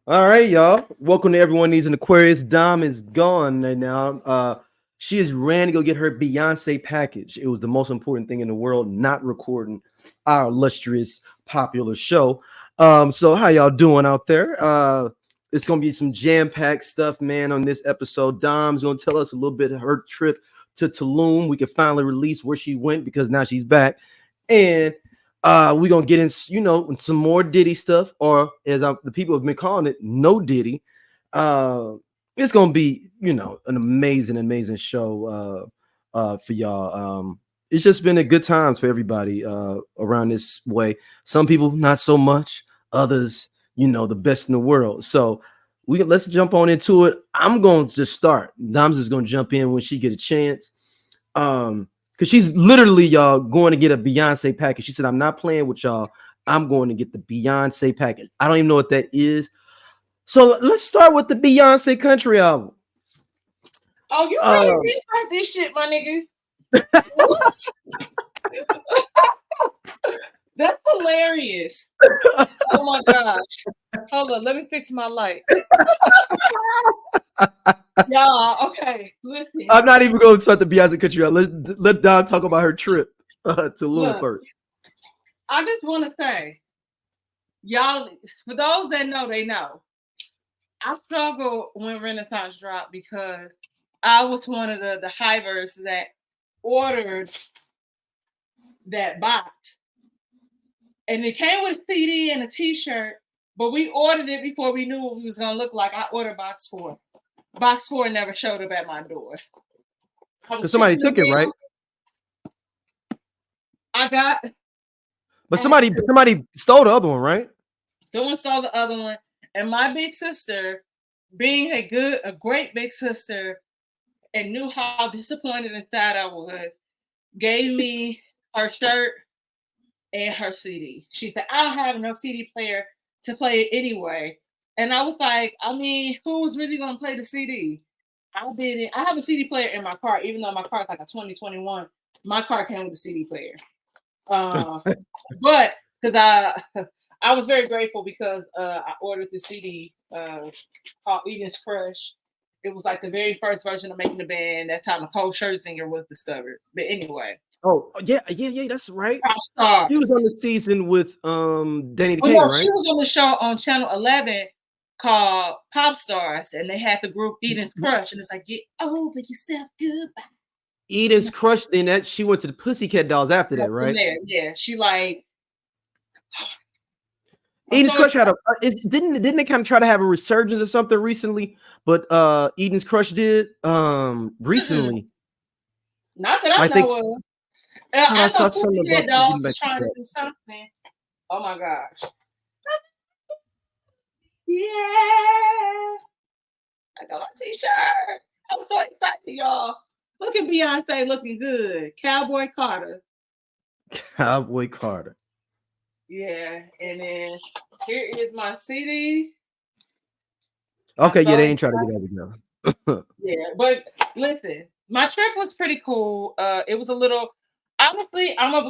All right, y'all. Welcome to Everyone Needs an Aquarius. Dom is gone right now. She is ran to go get her Beyonce package. It was the most important thing in the world, not recording our illustrious, popular show. So how y'all doing out there? It's gonna be some jam-packed stuff, man, on this episode. Dom's gonna tell us a little bit of her trip to Tulum. We can finally release where she went because now she's back. And we're gonna get in, some more Diddy stuff, or the people have been calling it, no Diddy. It's gonna be, an amazing show for y'all. It's just been a good times for everybody around this way. Some people not so much, others, the best in the world. So let's jump on into it. I'm going to just start. Dom's just gonna jump in when she get a chance. Because she's literally, y'all, going to get a Beyonce package. She said, I'm not playing with y'all. I'm going to get the Beyonce package. I don't even know what that is. So let's start with the Beyonce country album. Oh, you really like this shit, my nigga. That's hilarious. Oh my gosh. Hold on, let me fix my light. Y'all, okay, listen. I'm not even going to start the Beyonce country album. Let Don talk about her trip to Tulum first. I just want to say, y'all, for those that know, they know. I struggled when Renaissance dropped because I was one of the hivers that ordered that box. And it came with a CD and a t-shirt, but we ordered it before we knew what we was going to look like. I ordered box 4. Box 4 never showed up at my door. Because somebody took it, right? I got... But somebody stole the other one, right? Someone stole the other one. And my big sister, being a great big sister, and knew how disappointed and sad I was, gave me her shirt and her CD. She said, I don't have enough CD player to play it anyway. And I was like, I mean, who was really going to play the CD? I didn't. I have a CD player in my car, even though my car is like a 2021. My car came with a CD player. But because I was very grateful because I ordered the CD called Eden's Crush. It was like the very first version of Making the Band. That's how Nicole Scherzinger was discovered. But anyway. Oh, yeah, that's right. He was on the season with Danny the King, right? She was on the show on Channel 11 called Pop Stars, and they had the group Eden's Crush, and it's like, get over yourself, goodbye. Eden's Crush, then that she went to the Pussycat Dolls after that, right? Yeah, she like... Eden's Crush had didn't they kind of try to have a resurgence or something recently? But Eden's Crush did recently. Not that I know of. I saw something about Dolls was trying to do something. Oh my gosh. Yeah. I got my t-shirt. I'm so excited, y'all. Look at Beyonce looking good. Cowboy Carter. Cowboy Carter. Yeah, and then here is my CD. Okay, yeah, they ain't trying to get that together. Yeah, but listen, my trip was pretty cool. It was a little... Honestly, I'm gonna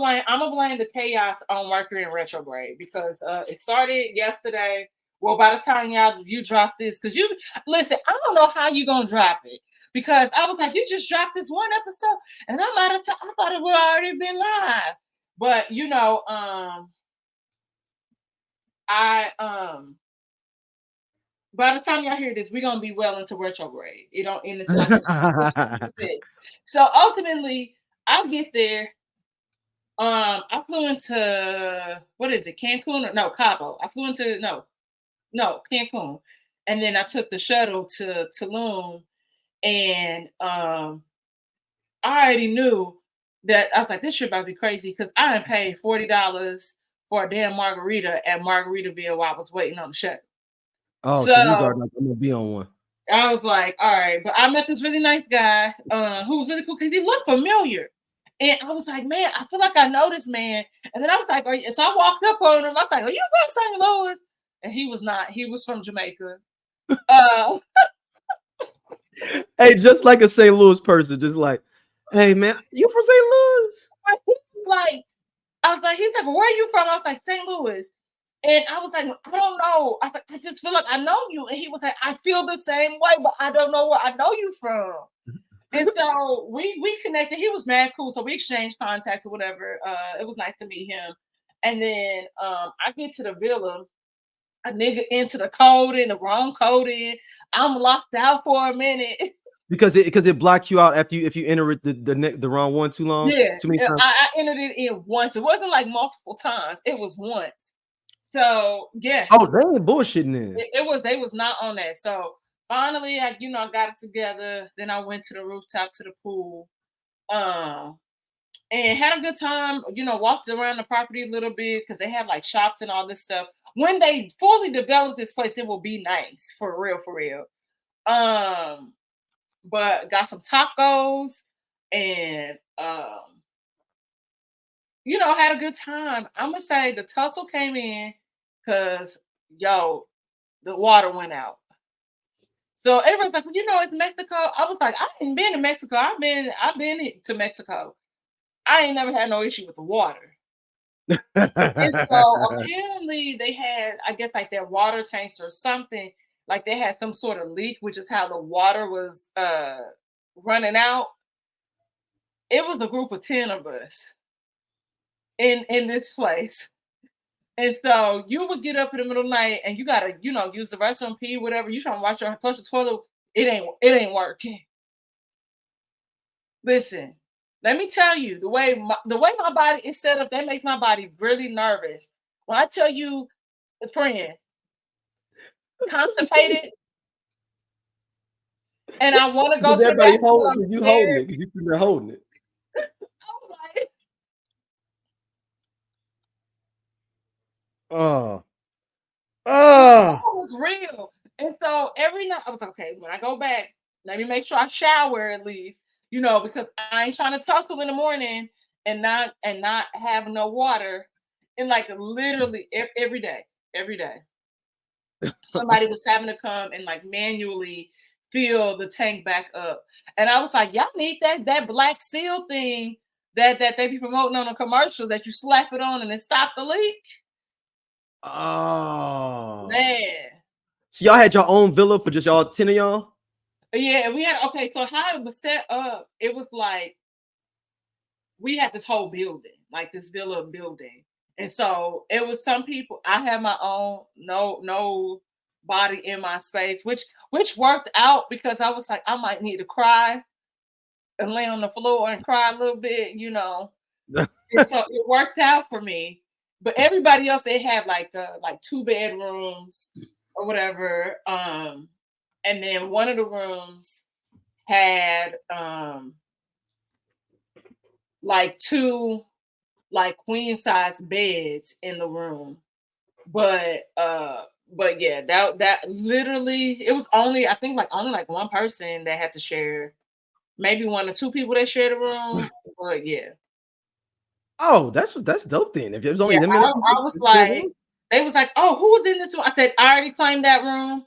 blame the chaos on Mercury in retrograde because it started yesterday. Well, by the time you drop this, because you listen, I don't know how you gonna drop it because I was like, you just dropped this one episode, and I'm out of time. I thought it would already been live, but by the time y'all hear this, we're gonna be well into retrograde. It don't end until so ultimately, I'll get there. I flew into Cancun? No, Cabo. I flew into Cancun, and then I took the shuttle to Tulum, and I already knew that I was like, this trip about to be crazy because I had paid $40 for a damn margarita at Margaritaville while I was waiting on the shuttle. Oh, so these are like, I'm gonna be on one. I was like, all right, but I met this really nice guy who was really cool because he looked familiar. And I was like, man, I feel like I know this man. And then I was like, so I walked up on him. I was like, are you from St. Louis? And he was not. He was from Jamaica. Hey, just like a St. Louis person, just like, hey, man, you from St. Louis? I was like, he's like, where are you from? I was like, St. Louis. And I was like, I don't know. I was like, I just feel like I know you. And he was like, I feel the same way, but I don't know where I know you from. And so we connected. He was mad cool. So we exchanged contacts or whatever. It was nice to meet him. And then I get to the villa, a nigga into the code in the wrong code in. I'm locked out for a minute. Because it blocks you out after if you enter it the wrong one too long. Yeah, Too many times. I entered it in once. It wasn't like multiple times. It was once. So yeah. Oh, they ain't bullshitting then. It was, they was not on that. So finally, I got it together. Then I went to the rooftop to the pool. And had a good time, walked around the property a little bit because they have like shops and all this stuff. When they fully develop this place, it will be nice for real, for real. But got some tacos and had a good time. I'm gonna say the tussle came in because the water went out. So everyone's like, well, it's Mexico. I was like, I ain't been to Mexico. I've been to Mexico. I ain't never had no issue with the water. And so apparently they had, I guess, like their water tanks or something, like they had some sort of leak, which is how the water was running out. It was a group of 10 of us in this place. And so you would get up in the middle of the night and you gotta, use the restroom, pee, whatever. You trying to flush the toilet. It ain't working. Listen, let me tell you, the way my body is set up, that makes my body really nervous. When I tell you, friend, constipated, and I want to go to the bathroom. You holding it. You're holding it. I'm like, it was real. And so every night I was like, okay, when I go back, let me make sure I shower at least, because I ain't trying to tussle in the morning and not have no water. And like literally every day, somebody was having to come and like manually fill the tank back up. And I was like, y'all need that black seal thing that they be promoting on the commercials that you slap it on and it stop the leak. Oh man. So y'all had your own villa for just y'all 10 of y'all? Yeah, we had, okay, so how it was set up, it was like we had this whole building, like this villa building. And so it was some people, I had my own, no body in my space, which worked out because I was like, I might need to cry and lay on the floor and cry a little bit, And so it worked out for me. But everybody else, they had like 2 bedrooms or whatever. And then one of the rooms had like 2 like queen size beds in the room. But yeah, that literally, it was only, I think only one person that had to share, maybe 1 or 2 people that shared a room. But yeah. Oh, that's dope then. If it was only them, I was like, they was like, oh, who was in this room? I said, I already claimed that room.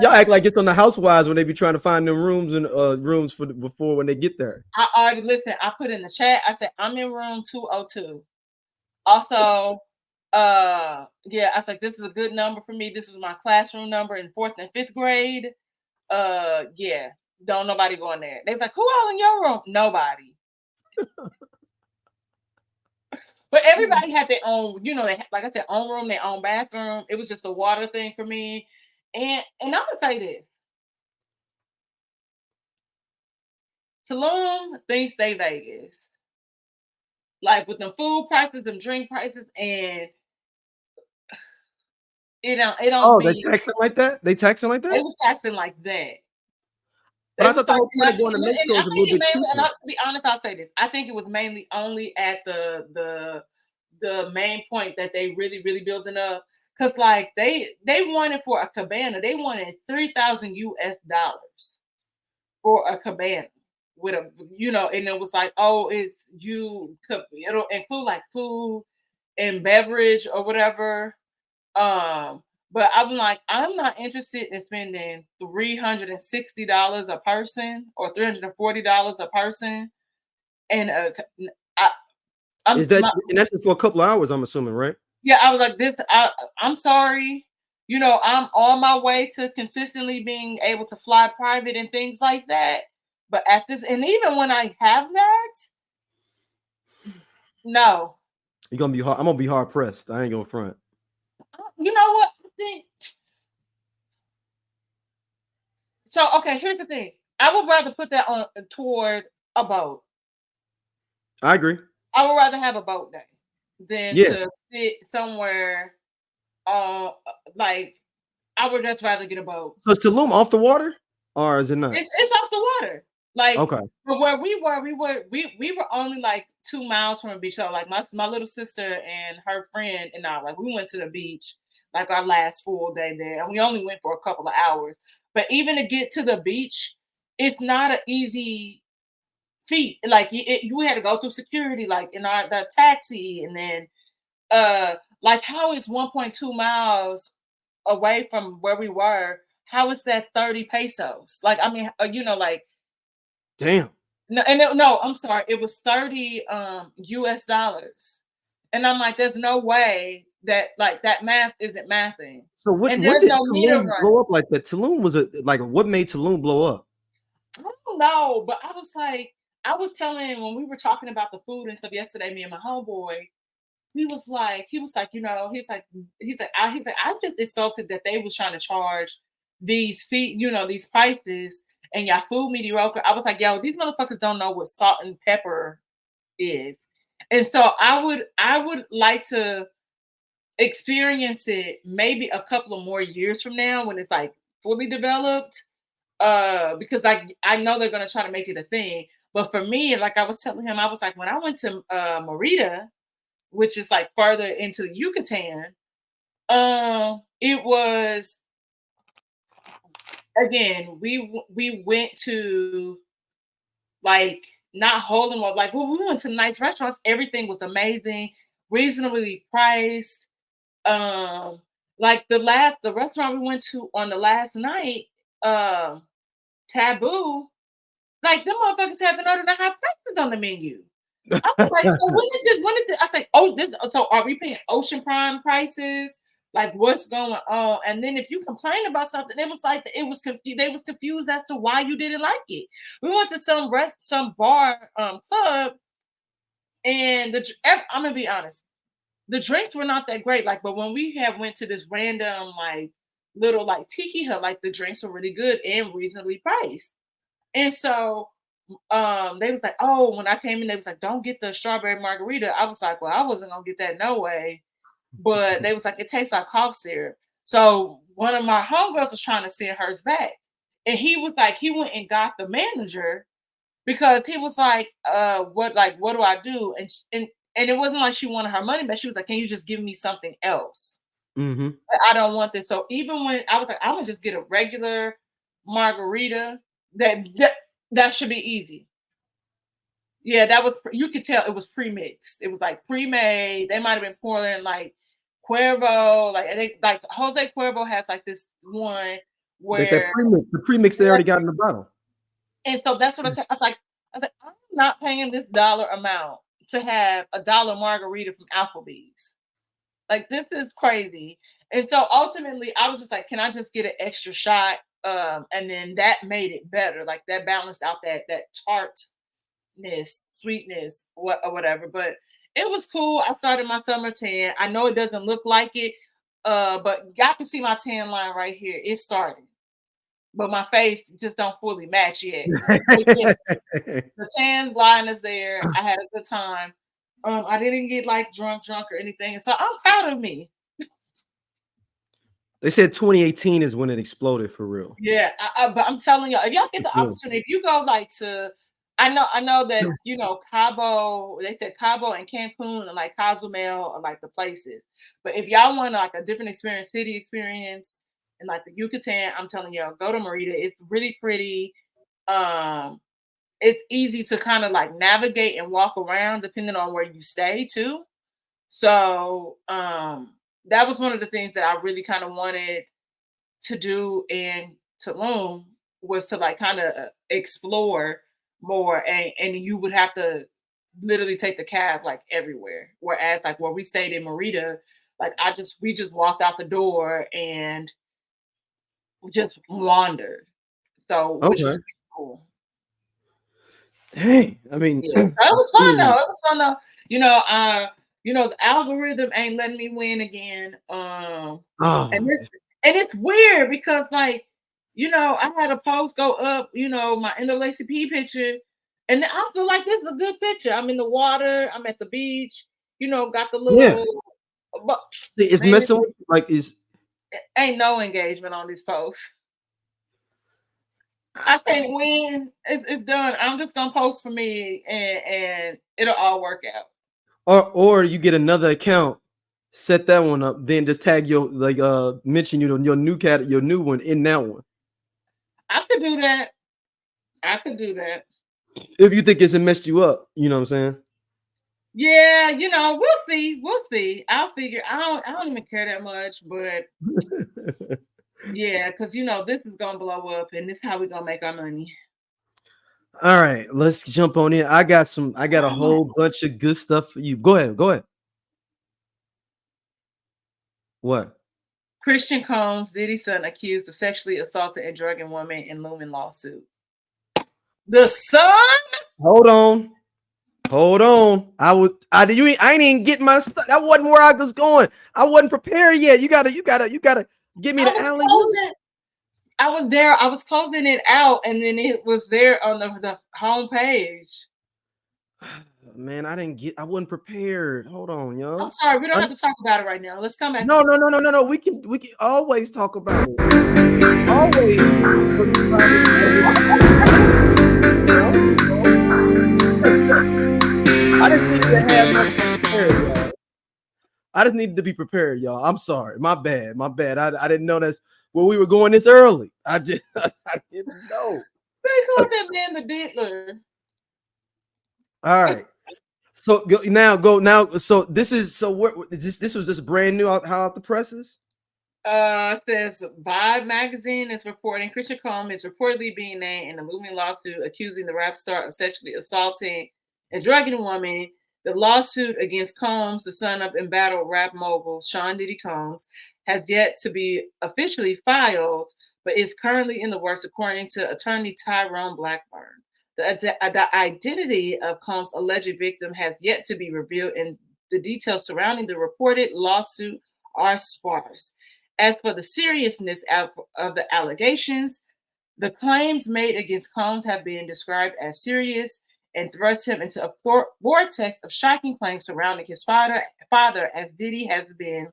Y'all act like it's on the Housewives when they be trying to find them rooms and rooms before when they get there. I already listened. I put in the chat. I said, I'm in room 202. Also, I was like, this is a good number for me. This is my classroom number in 4th and 5th grade. Don't nobody go in there. They was like, who all in your room? Nobody. But everybody had their own, they had, like I said, own room, their own bathroom. It was just a water thing for me. And I'm gonna say this. Tulum thinks they Vegas. Like with them food prices, them drink prices, and it don't they taxing like that? They taxing like that? They was taxing like that. But I thought the whole point of going to Mexico was a little bit cheaper. And to be honest, I'll say this. I think it was mainly only at the main point that they really, really building up. Because like they wanted for a cabana, they wanted $3,000 US for a cabana with a, and it was like, oh, it'll include like food and beverage or whatever. But I'm like, I'm not interested in spending $360 a person or $340 a person. And Is that and that's for a couple of hours, I'm assuming, right? Yeah, I was like, I'm sorry. You know, I'm on my way to consistently being able to fly private and things like that. But at this, and even when I have that, no. You're gonna be hard. I'm gonna be hard pressed. I ain't gonna front. You know what? I think so. Okay, here's the thing. I would rather put that on toward a boat. I agree. I would rather have a boat day than Yeah. to sit somewhere. Like I would just rather get a boat. So is Tulum off the water, or is it not? It's off the water. Like, Okay. but where we were only like 2 miles from a beach. So like my little sister and her friend and I, like we went to the beach like our last full day there, and we only went for a couple of hours. But even to get to the beach, it's not an easy feat. Like you had to go through security, like in the taxi, and then like how is 1.2 miles away from where we were? How is that 30 pesos? Like I mean, you know, like. Damn. No, I'm sorry. It was 30 US dollars. And I'm like, there's no way that like that math isn't mathing. So what? And When there's did no meter Tulum run. blow up like that? Tulum was like what made Tulum blow up? I don't know, but I was like, I was telling when we were talking about the food and stuff yesterday, me and my homeboy, he was like, you know, I'm just insulted that they was trying to charge these feet, you know, these prices and y'all food mediocre. I was like, yo, these motherfuckers don't know what salt and pepper is. And so I would like to experience it maybe a couple of more years from now when it's like fully developed. Because I know they're gonna try to make it a thing. But for me, like I was telling him, I was like, when I went to Merida, which is like further into the Yucatan, it was again, we went to like not holding up, like well, we went to nice restaurants, everything was amazing, reasonably priced. Like the restaurant we went to on the last night, Taboo, like them motherfuckers had the nerve to have prices on the menu. I was like, so when is this? When is this? I said, oh, this. So are we paying Ocean Prime prices? Like, what's going on? And then if you complain about something, it was like it was confused. They was confused as to why you didn't like it. We went to some bar, club, and I'm gonna be honest, the drinks were not that great. Like, but when we went to this random like little like tiki hut, like the drinks were really good and reasonably priced. And so they was like, oh, when I came in, they was like, don't get the strawberry margarita. I was like, well, I wasn't gonna get that no way. But they was like, it tastes like cough syrup. So one of my homegirls was trying to send hers back. And he was like, he went and got the manager because he was like, what do I do? And it wasn't like she wanted her money back. She was like, can you just give me something else? Mm-hmm. I don't want this. So even when I was like, I'm gonna just get a regular margarita, that should be easy. Yeah, that was you could tell it was pre-mixed. It was like pre-made. They might have been pouring like Cuervo, like Jose Cuervo has like this one where The premix they already got in the bottle. and so that's what I was like, I'm not paying this dollar amount to have a dollar margarita from Applebee's. Like this is crazy. And so ultimately I was just like, can I just get an extra shot? And then that made it better. Like that balanced out that tartness, sweetness, or whatever. But it was cool. I started my summer tan. I know it doesn't look like it, but y'all can see my tan line right here. It's starting. But my face just don't fully match yet. Yeah, the tan line is there. I had a good time. I didn't get like drunk or anything. So I'm proud of me. They said 2018 is when it exploded for real. Yeah, but I'm telling y'all, if y'all get the opportunity, if you go like to, I know that you know Cabo. They said Cabo and Cancun and like Cozumel are like the places. But if y'all want like a different experience, city experience, and like the Yucatan, I'm telling y'all, go to Merida. It's really pretty. It's easy to kind of like navigate and walk around depending on where you stay too. So that was one of the things that I really kind of wanted to do in Tulum was to like kind of explore more, and you would have to literally take the cab like everywhere. Whereas like where we stayed in Merida, like we just walked out the door and just wandered. So which was Okay. cool. Dang. I mean, Yeah, that was fun though. It was fun though. The algorithm ain't letting me win again. oh, And it's weird because like, I had a post go up, my NAACP picture, and I feel like this is a good picture. I'm in the water, I'm at the beach, got the yeah. little, but See, it's man, messing with like is ain't no engagement on these posts. I can't win. It's done. I'm just gonna post for me, and it'll all work out. or you get another account, set that one up, then just tag your like mention your new one in that one. I could do that. I could do that. If you think it's messed you up, you know what I'm saying? Yeah, we'll see. We'll see. I'll figure. I don't even care that much, but yeah, because this is gonna blow up, and this is how we're gonna make our money. All right, let's jump on in. I got a whole bunch of good stuff for you. Go ahead. What? Christian Combs, Diddy's son, accused of sexually assaulting and drugging woman in looming lawsuit. The son? Hold on. I ain't even get my stuff. That wasn't where I was going. I wasn't prepared yet. You gotta give me the alley. I was there. I was closing it out, and then it was there on the home page. Man, I wasn't prepared. Hold on, yo. I'm sorry. We don't have to talk about it right now. Let's come back. No. We can always talk about it. Always. I just needed to have my prepared, y'all. I just needed to be prepared, y'all. I'm sorry. My bad. I didn't know that's where we were going this early. I didn't know. They called that man the diddler. All right. So now. So this was just brand new out the presses. Says Vibe magazine is reporting Christian Combs is reportedly being named in a looming lawsuit accusing the rap star of sexually assaulting and drugging a woman. The lawsuit against Combs, the son of embattled rap mogul Sean Diddy Combs, has yet to be officially filed, but is currently in the works, according to attorney Tyrone Blackburn. The identity of Combs' alleged victim has yet to be revealed, and the details surrounding the reported lawsuit are sparse. As for the seriousness of the allegations, the claims made against Combs have been described as serious and thrust him into a vortex of shocking claims surrounding his father, as Diddy has been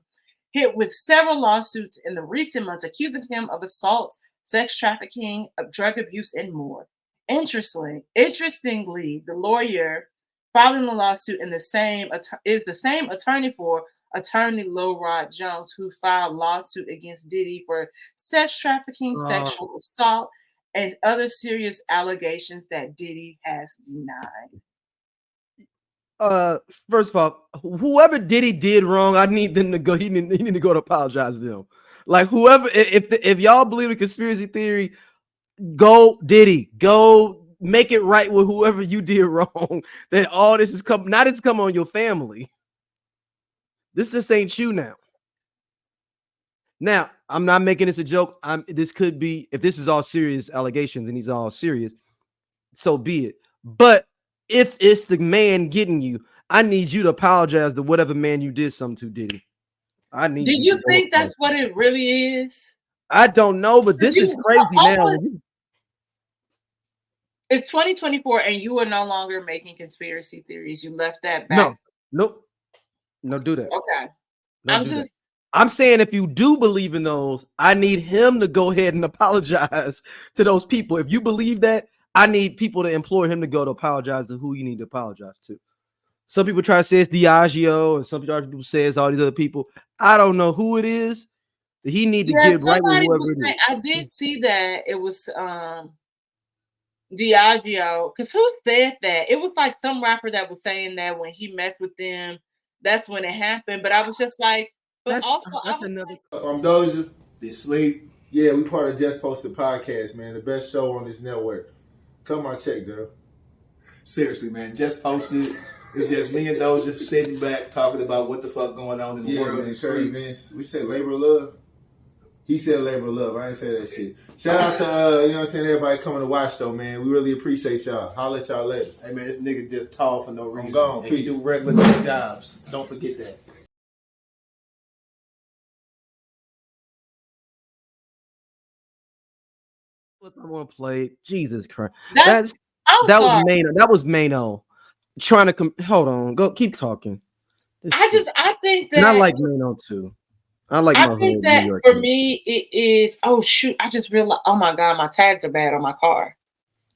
hit with several lawsuits in the recent months accusing him of assault, sex trafficking, of drug abuse, and more. Interestingly, the lawyer filing the lawsuit is the same attorney for attorney Lil Rod Jones, who filed lawsuit against Diddy for sex trafficking, sexual assault, and other serious allegations that Diddy has denied. First of all, whoever Diddy did wrong, I need them to go. He need to go to apologize to them. Like whoever, if y'all believe in conspiracy theory, go Diddy, go make it right with whoever you did wrong. That all this is come on your family. This just ain't you now. Now, I'm not making this a joke. This could be, if this is all serious allegations and he's all serious, so be it. But if it's the man getting you, I need you to apologize to whatever man you did something to, Diddy. I need. Do you think that's what it really is? I don't know, but this is crazy now. It's 2024 and you are no longer making conspiracy theories. You left that back. No, do that. Okay. I'm saying if you do believe in those, I need him to go ahead and apologize to those people. If you believe that, I need people to implore him to go to apologize to who you need to apologize to. Some people try to say it's Diageo, and some people say it's all these other people. I don't know who it is. He need to get right with whoever it is. I did see that it was Diageo, because who said that? It was like some rapper that was saying that when he messed with them, that's when it happened. But I was just like, but I'm Doja. They sleep. Yeah, we part of Just Posted Podcast, man. The best show on this network. Come on, check, though. Seriously, man, just posted. It's just me and Doja sitting back talking about what the fuck going on in the world. We said labor of love. He said labor of love. I ain't say that shit. Shout out to you know what I'm saying, everybody coming to watch though, man. We really appreciate y'all. Holla at y'all later. Hey man, this nigga just tall for no reason. I'm gone. And he do regular jobs. Don't forget that. I want to play. Jesus Christ. I'm that sorry. was Maino. That was Maino trying to hold on. Go keep talking. I think that, and I like Maino too. I think that for me it is. Oh shoot! I just realized. Oh my god, my tags are bad on my car.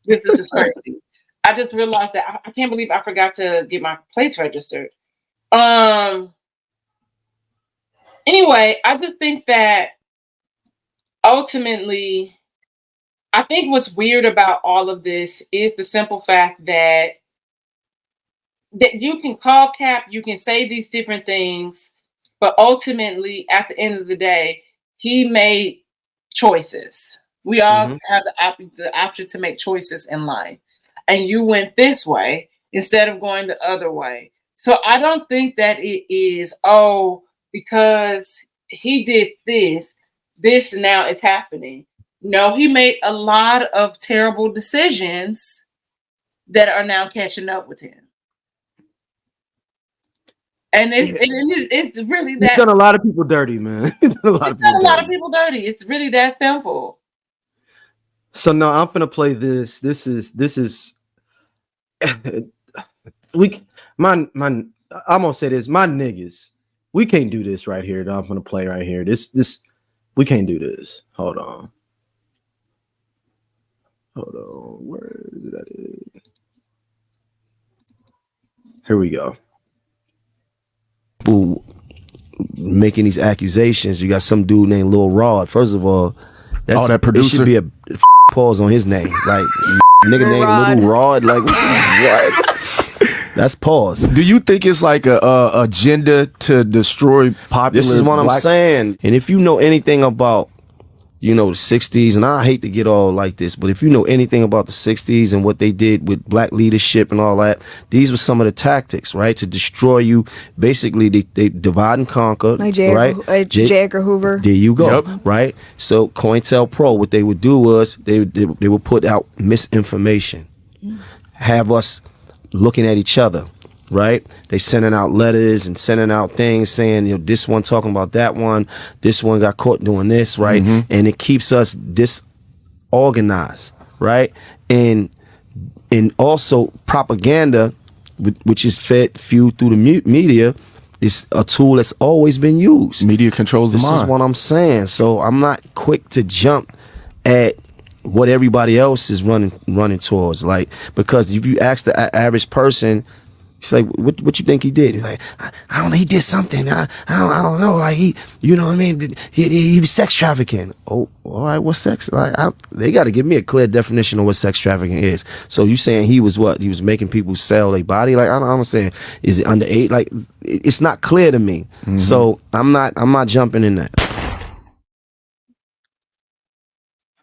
This is just crazy. I just realized that I can't believe I forgot to get my plates registered. Anyway, I just think that ultimately, I think what's weird about all of this is the simple fact that you can call Cap, you can say these different things, but ultimately, at the end of the day, he made choices. We all have the option to make choices in life. And you went this way instead of going the other way. So I don't think that it is, because he did this now is happening. No, he made a lot of terrible decisions that are now catching up with him. And it's really that. He's done a lot of people dirty, man. He's done a lot of people dirty. It's really that simple. So no, I'm gonna play this. This is I'm gonna say this. My niggas, we can't do this right here. That I'm gonna play right here. This we can't do this. Hold on. Where is that? Here we go. Making these accusations. You got some dude named Lil Rod. First of all, that producer should be a pause on his name. Like nigga named Lil Rod. Like what? That's pause. Do you think it's like a agenda to destroy popular? This is what I'm saying. And if you know anything about, the 60s, and I hate to get all like this, but if you know anything about the 60s and what they did with black leadership and all that, these were some of the tactics, right? To destroy you. Basically, they divide and conquer, like right? J. Edgar Hoover. There you go, right? So COINTELPRO, what they would do was they would put out misinformation, have us looking at each other, right? They sending out letters and sending out things saying, this one talking about that one, this one got caught doing this, right? And it keeps us disorganized, right? And also propaganda, which is fueled through the media, is a tool that's always been used. Media controls the mind. This is what I'm saying. So I'm not quick to jump at what everybody else is running towards, like, because if you ask the average person, she's like, what you think he did? He's like, I don't know, he did something. I don't know, like he was sex trafficking. Oh, all right, what's sex? Like, they got to give me a clear definition of what sex trafficking is. So you saying he was what? He was making people sell their body? Like, I'm saying, is it under 8? Like, it's not clear to me. So I'm not jumping in that.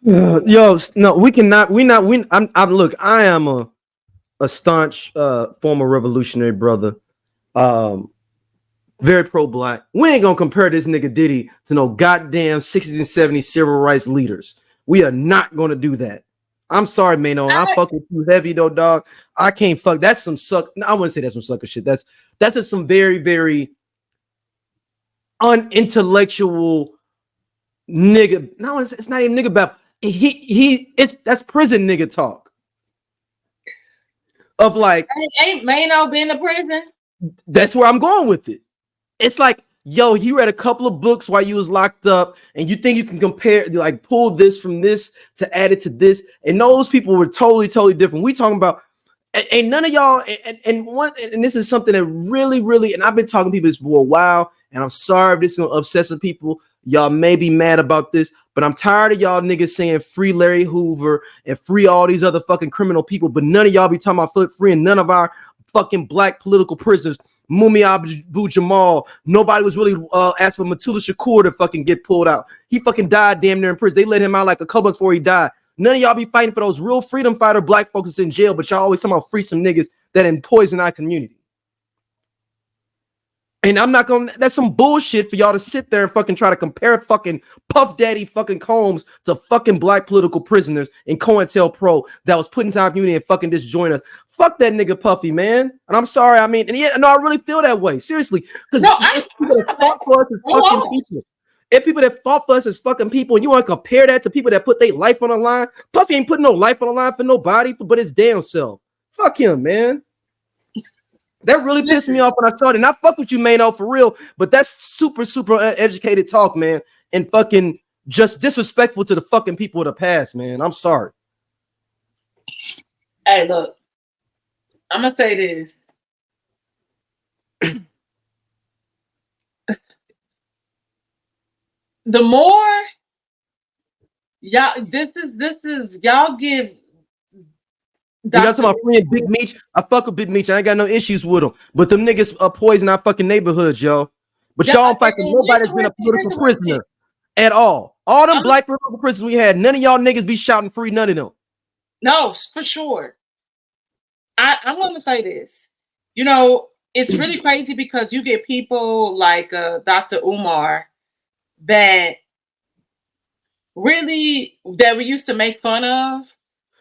Yo, no, we cannot. Look, I am a staunch former revolutionary brother, very pro-black. We ain't gonna compare this nigga Diddy to no goddamn 60s and 70s civil rights leaders. We are not gonna do that. I'm sorry, Maino. I fuck with you heavy though, dog. I can't fuck. That's some suck. No, I wouldn't say that's some sucker shit. That's just some very, very unintellectual nigga. No, it's not even nigga about. That's prison nigga talk. Of like, ain't Maino been to prison? That's where I'm going with it. It's like, yo, you read a couple of books while you was locked up, and you think you can compare, like, pull this from this to add it to this, and those people were totally different. We talking about, and none of y'all, and this is something that really, and I've been talking to people this for a while, and I'm sorry if this is gonna upset some people. Y'all may be mad about this, but I'm tired of y'all niggas saying free Larry Hoover and free all these other fucking criminal people, but none of y'all be talking about free and none of our fucking black political prisoners. Mumia Abu Jamal. Nobody was really asking for Matula Shakur to fucking get pulled out. He fucking died damn near in prison. They let him out like a couple months before he died. None of y'all be fighting for those real freedom fighter black folks that's in jail, but y'all always talking about free some niggas that poison our community. And I'm not gonna, that's some bullshit for y'all to sit there and fucking try to compare fucking Puff Daddy fucking Combs to fucking black political prisoners in COINTELPRO that was put into our community and fucking disjoin us. Fuck that nigga Puffy, man. And I'm sorry, I mean, and yeah, no, I really feel that way, seriously. Because people that fought for us as fucking people. If people that fought for us as fucking people, and you want to compare that to people that put their life on the line, Puffy ain't putting no life on the line for nobody but his damn self. Fuck him, man. That really pissed me off when I saw it. And I fuck with you, Maino, for real. But that's super, super uneducated talk, man. And fucking just disrespectful to the fucking people of the past, man. I'm sorry. Hey, look. I'm going to say this. The more y'all, this is y'all give. You got to my friend Big Meech. I fuck with Big Meech. I ain't got no issues with him. But them niggas poison our fucking neighborhoods, yo. But y'all don't fight because nobody's been a political prisoner at all. All them black political prisoners we had, none of y'all niggas be shouting free, none of them. No, for sure. I'm going to say this. You know, it's really crazy because you get people like Dr. Umar that really, that we used to make fun of.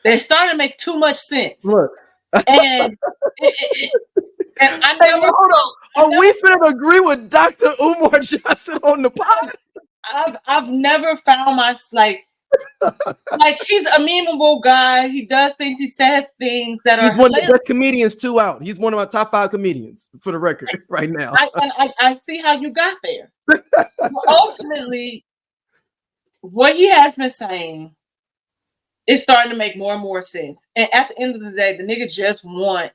They're starting to make too much sense. Look. And I never, hey, hold on. Are we finna agree with Dr. Umar Johnson on the pod? I've never found my like he's a memeable guy. He does things, he says things that he's are one of the best comedians too out. He's one of my top 5 comedians for the record right now. I see how you got there. But ultimately, what he has been saying is starting to make more and more sense. And at the end of the day, the nigga just want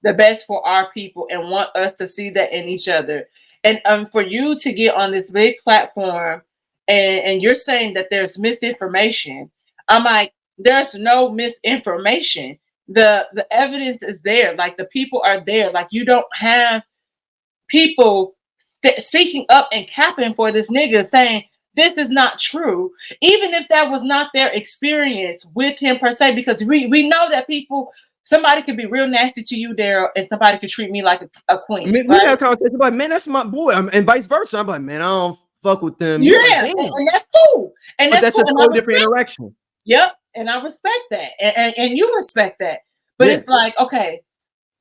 the best for our people and want us to see that in each other. And for you to get on this big platform and you're saying that there's misinformation, I'm like, there's no misinformation. The evidence is there. Like, the people are there. Like, you don't have people speaking up and capping for this nigga saying, this is not true, even if that was not their experience with him per se, because we know that somebody could be real nasty to you there, and somebody could treat me like a queen. We have a conversation like, man, that's my boy, and vice versa. I'm like, man, I don't fuck with them. Yeah, like, and that's cool. And that's cool. a totally different interaction. Yep, and I respect that, and you respect that. But it's like, okay,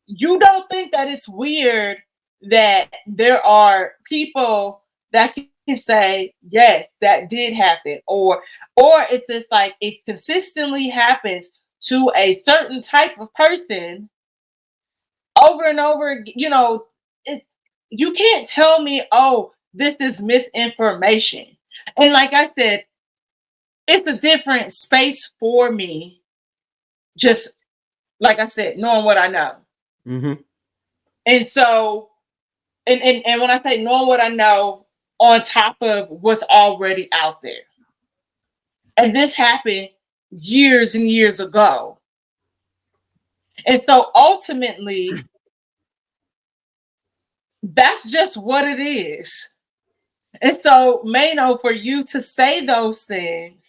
you don't think that it's weird that there are people that can say, yes, that did happen, or it's this like it consistently happens to a certain type of person over and over. You know, you can't tell me, oh, this is misinformation. And like I said, it's a different space for me. Just like I said, knowing what I know. Mm-hmm. And so, and when I say knowing what I know, on top of what's already out there. And this happened years and years ago. And so ultimately, that's just what it is. And so, Maino, for you to say those things,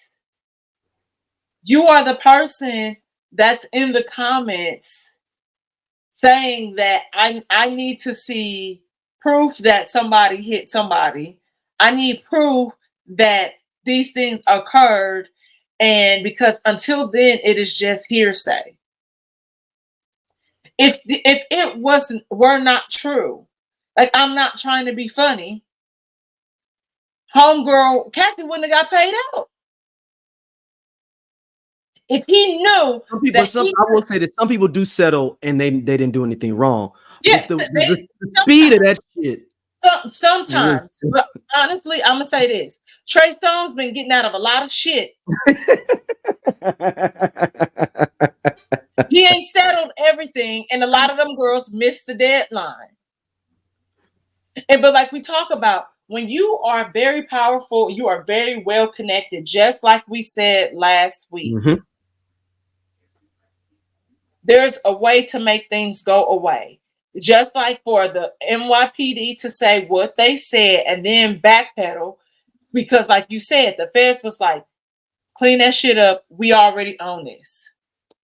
you are the person that's in the comments saying that I need to see proof that somebody hit somebody. I need proof that these things occurred, and because until then it is just hearsay. If it were not true, like, I'm not trying to be funny, homegirl Cassie wouldn't have got paid out. If he knew I will say that some people do settle and they didn't do anything wrong. Yeah, the speed of that shit. Sometimes, but honestly, I'm gonna say this: Trey Songz's been getting out of a lot of shit. He ain't settled everything, and a lot of them girls missed the deadline. But like we talk about, when you are very powerful, you are very well connected. Just like we said last week, there's a way to make things go away. Just like for the NYPD to say what they said and then backpedal, because like you said, the feds was like, clean that shit up. We already own this.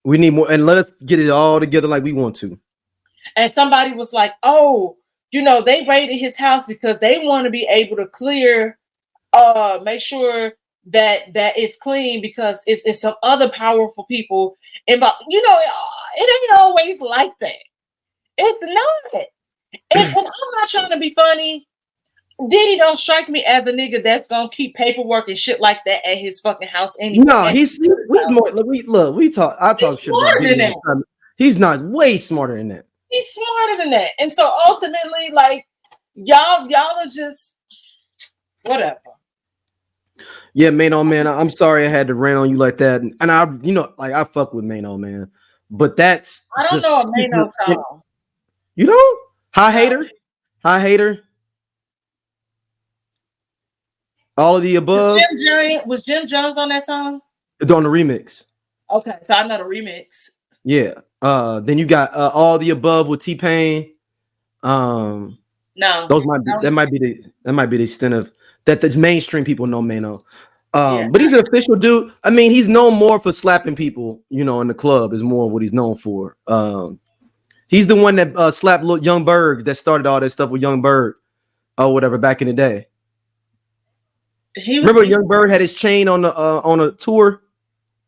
We need more, and let us get it all together like we want to. And somebody was like, oh, you know, they raided his house because they want to be able to clear, make sure that it's clean because it's some other powerful people involved. You know, it ain't always like that. It's not. And I'm not trying to be funny. Diddy don't strike me as a nigga that's gonna keep paperwork and shit like that at his fucking house anyway. No, he's more. We talk. I talk shit about Diddy. He's not way smarter than that. He's smarter than that. And so ultimately, like, y'all are just whatever. Yeah, Maino, man. I'm sorry I had to rant on you like that. And I, you know, like I fuck with Maino, man. But that's I don't know a Maino song. You know? High hater. All of the above. Was Jim Jones on that song? On the remix. Okay, so I know the remix. Yeah. Then you got all the above with T-Pain. No, those might be the extent of that. The mainstream people know Maino. But he's an official dude. I mean, he's known more for slapping people. You know, in the club is more what he's known for. He's the one that slapped Young Berg, that started all that stuff with Young Berg or whatever back in the day. Remember Young Berg had his chain on a tour?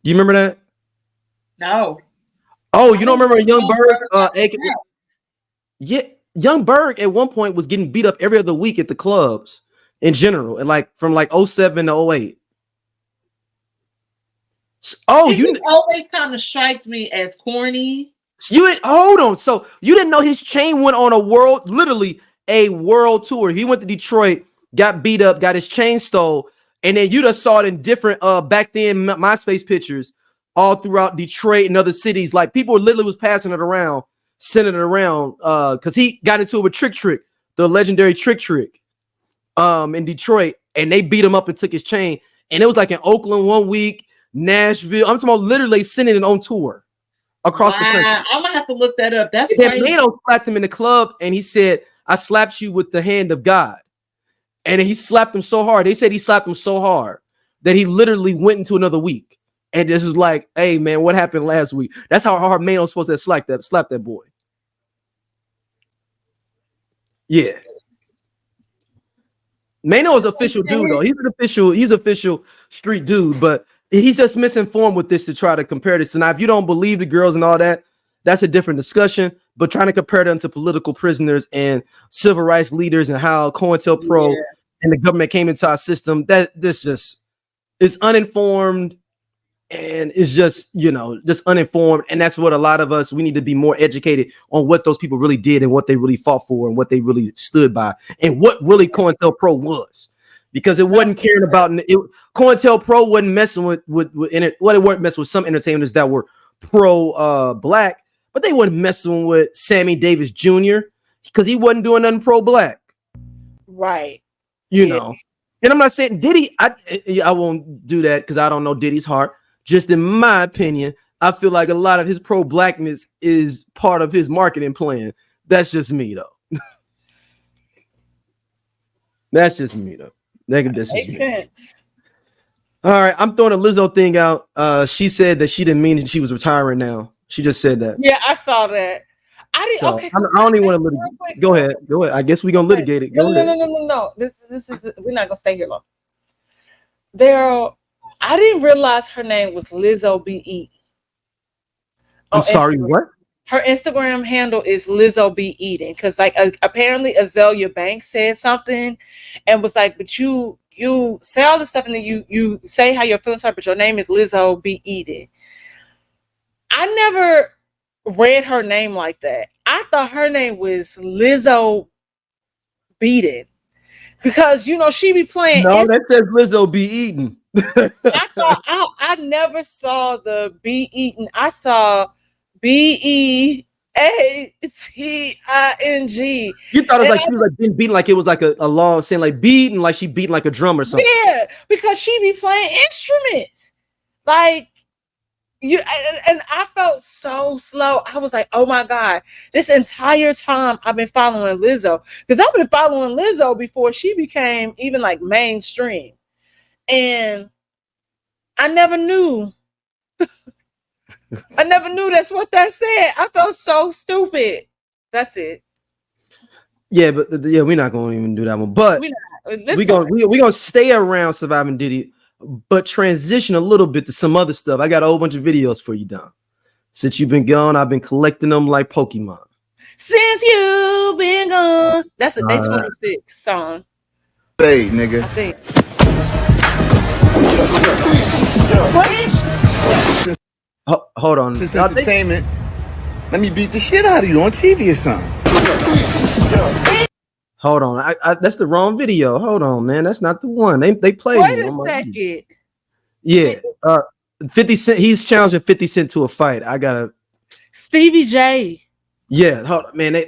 Do you remember that? No. Oh, you don't remember Young Berg? Yeah, Young Berg at one point was getting beat up every other week at the clubs in general, and like from like 07 to 08. You always kind of striked me as corny. Hold on. So you didn't know his chain went on literally a world tour. He went to Detroit, got beat up, got his chain stole, and then you just saw it in different back then MySpace pictures all throughout Detroit and other cities. Like people literally was passing it around, sending it around because he got into it with Trick, the legendary Trick in Detroit, and they beat him up and took his chain. And it was like in Oakland one week, Nashville. I'm talking about literally sending it on tour across the country. I'm gonna have to look that up. That's crazy. Maino slapped him in the club, and he said, "I slapped you with the hand of God." And he slapped him so hard. They said he slapped him so hard that he literally went into another week. And this is like, hey man, what happened last week? That's how hard Maino's supposed to slap that boy. Yeah. Maino is official dude though. He's official street dude, but he's just misinformed with this to try to compare this. So now if you don't believe the girls and all that, that's a different discussion. But trying to compare them to political prisoners and civil rights leaders and how COINTELPRO and the government came into our system, this just is uninformed and it's just, just uninformed. And that's what a lot of us, we need to be more educated on what those people really did and what they really fought for and what they really stood by and what really COINTELPRO was. Because it wasn't caring about it. COINTELPRO wasn't messing with it weren't messing with some entertainers that were pro black. But they weren't messing with Sammy Davis Jr. because he wasn't doing nothing pro-black. Right. You know. And I'm not saying Diddy, I won't do that because I don't know Diddy's heart. Just in my opinion, I feel like a lot of his pro-blackness is part of his marketing plan. That's just me, though. That's just me, though. Makes sense. All right, I'm throwing a Lizzo thing out. She said that she didn't mean that she was retiring now. She just said that. Yeah, I saw that. I didn't. So, okay, I don't even want to litigate. Go ahead. I guess we're gonna litigate it. No. This is we're not gonna stay here long. I didn't realize her name was Lizzo B. Eaton. I'm sorry, what? Her Instagram handle is Lizzo B. Eaton because apparently Azalea Banks said something and was like, but you say all this stuff and then you say how your feelings are, but your name is Lizzo B. Eaton. I never read her name like that. I thought her name was Lizzo Beaton because she be playing. No, that says Lizzo B. Eaton. I thought I never saw the B. Eaton. I saw BEATING. You thought it was like she was like being beaten, like it was like a long saying, like beating, like she beating like a drum or something. Yeah, because she be playing instruments. Like and I felt so slow. I was like, oh my God, this entire time I've been following Lizzo. Because I've been following Lizzo before she became even like mainstream. And I never knew. I never knew that's what that said. I felt so stupid. That's it. Yeah, but we're not going to even do that one. But we're gonna stay around Surviving Diddy, but transition a little bit to some other stuff. I got a whole bunch of videos for you, Dom. Since you've been gone, I've been collecting them like Pokemon. Since you've been gone. That's a Day 26 song. Hey, nigga. I think. Hold on. Since entertainment, let me beat the shit out of you on TV or something. Hold on. That's the wrong video. Hold on, man. That's not the one. They played. Wait a second. Yeah. 50 Cent. He's challenging 50 Cent to a fight. I gotta. Stevie J. Yeah. Hold on, man.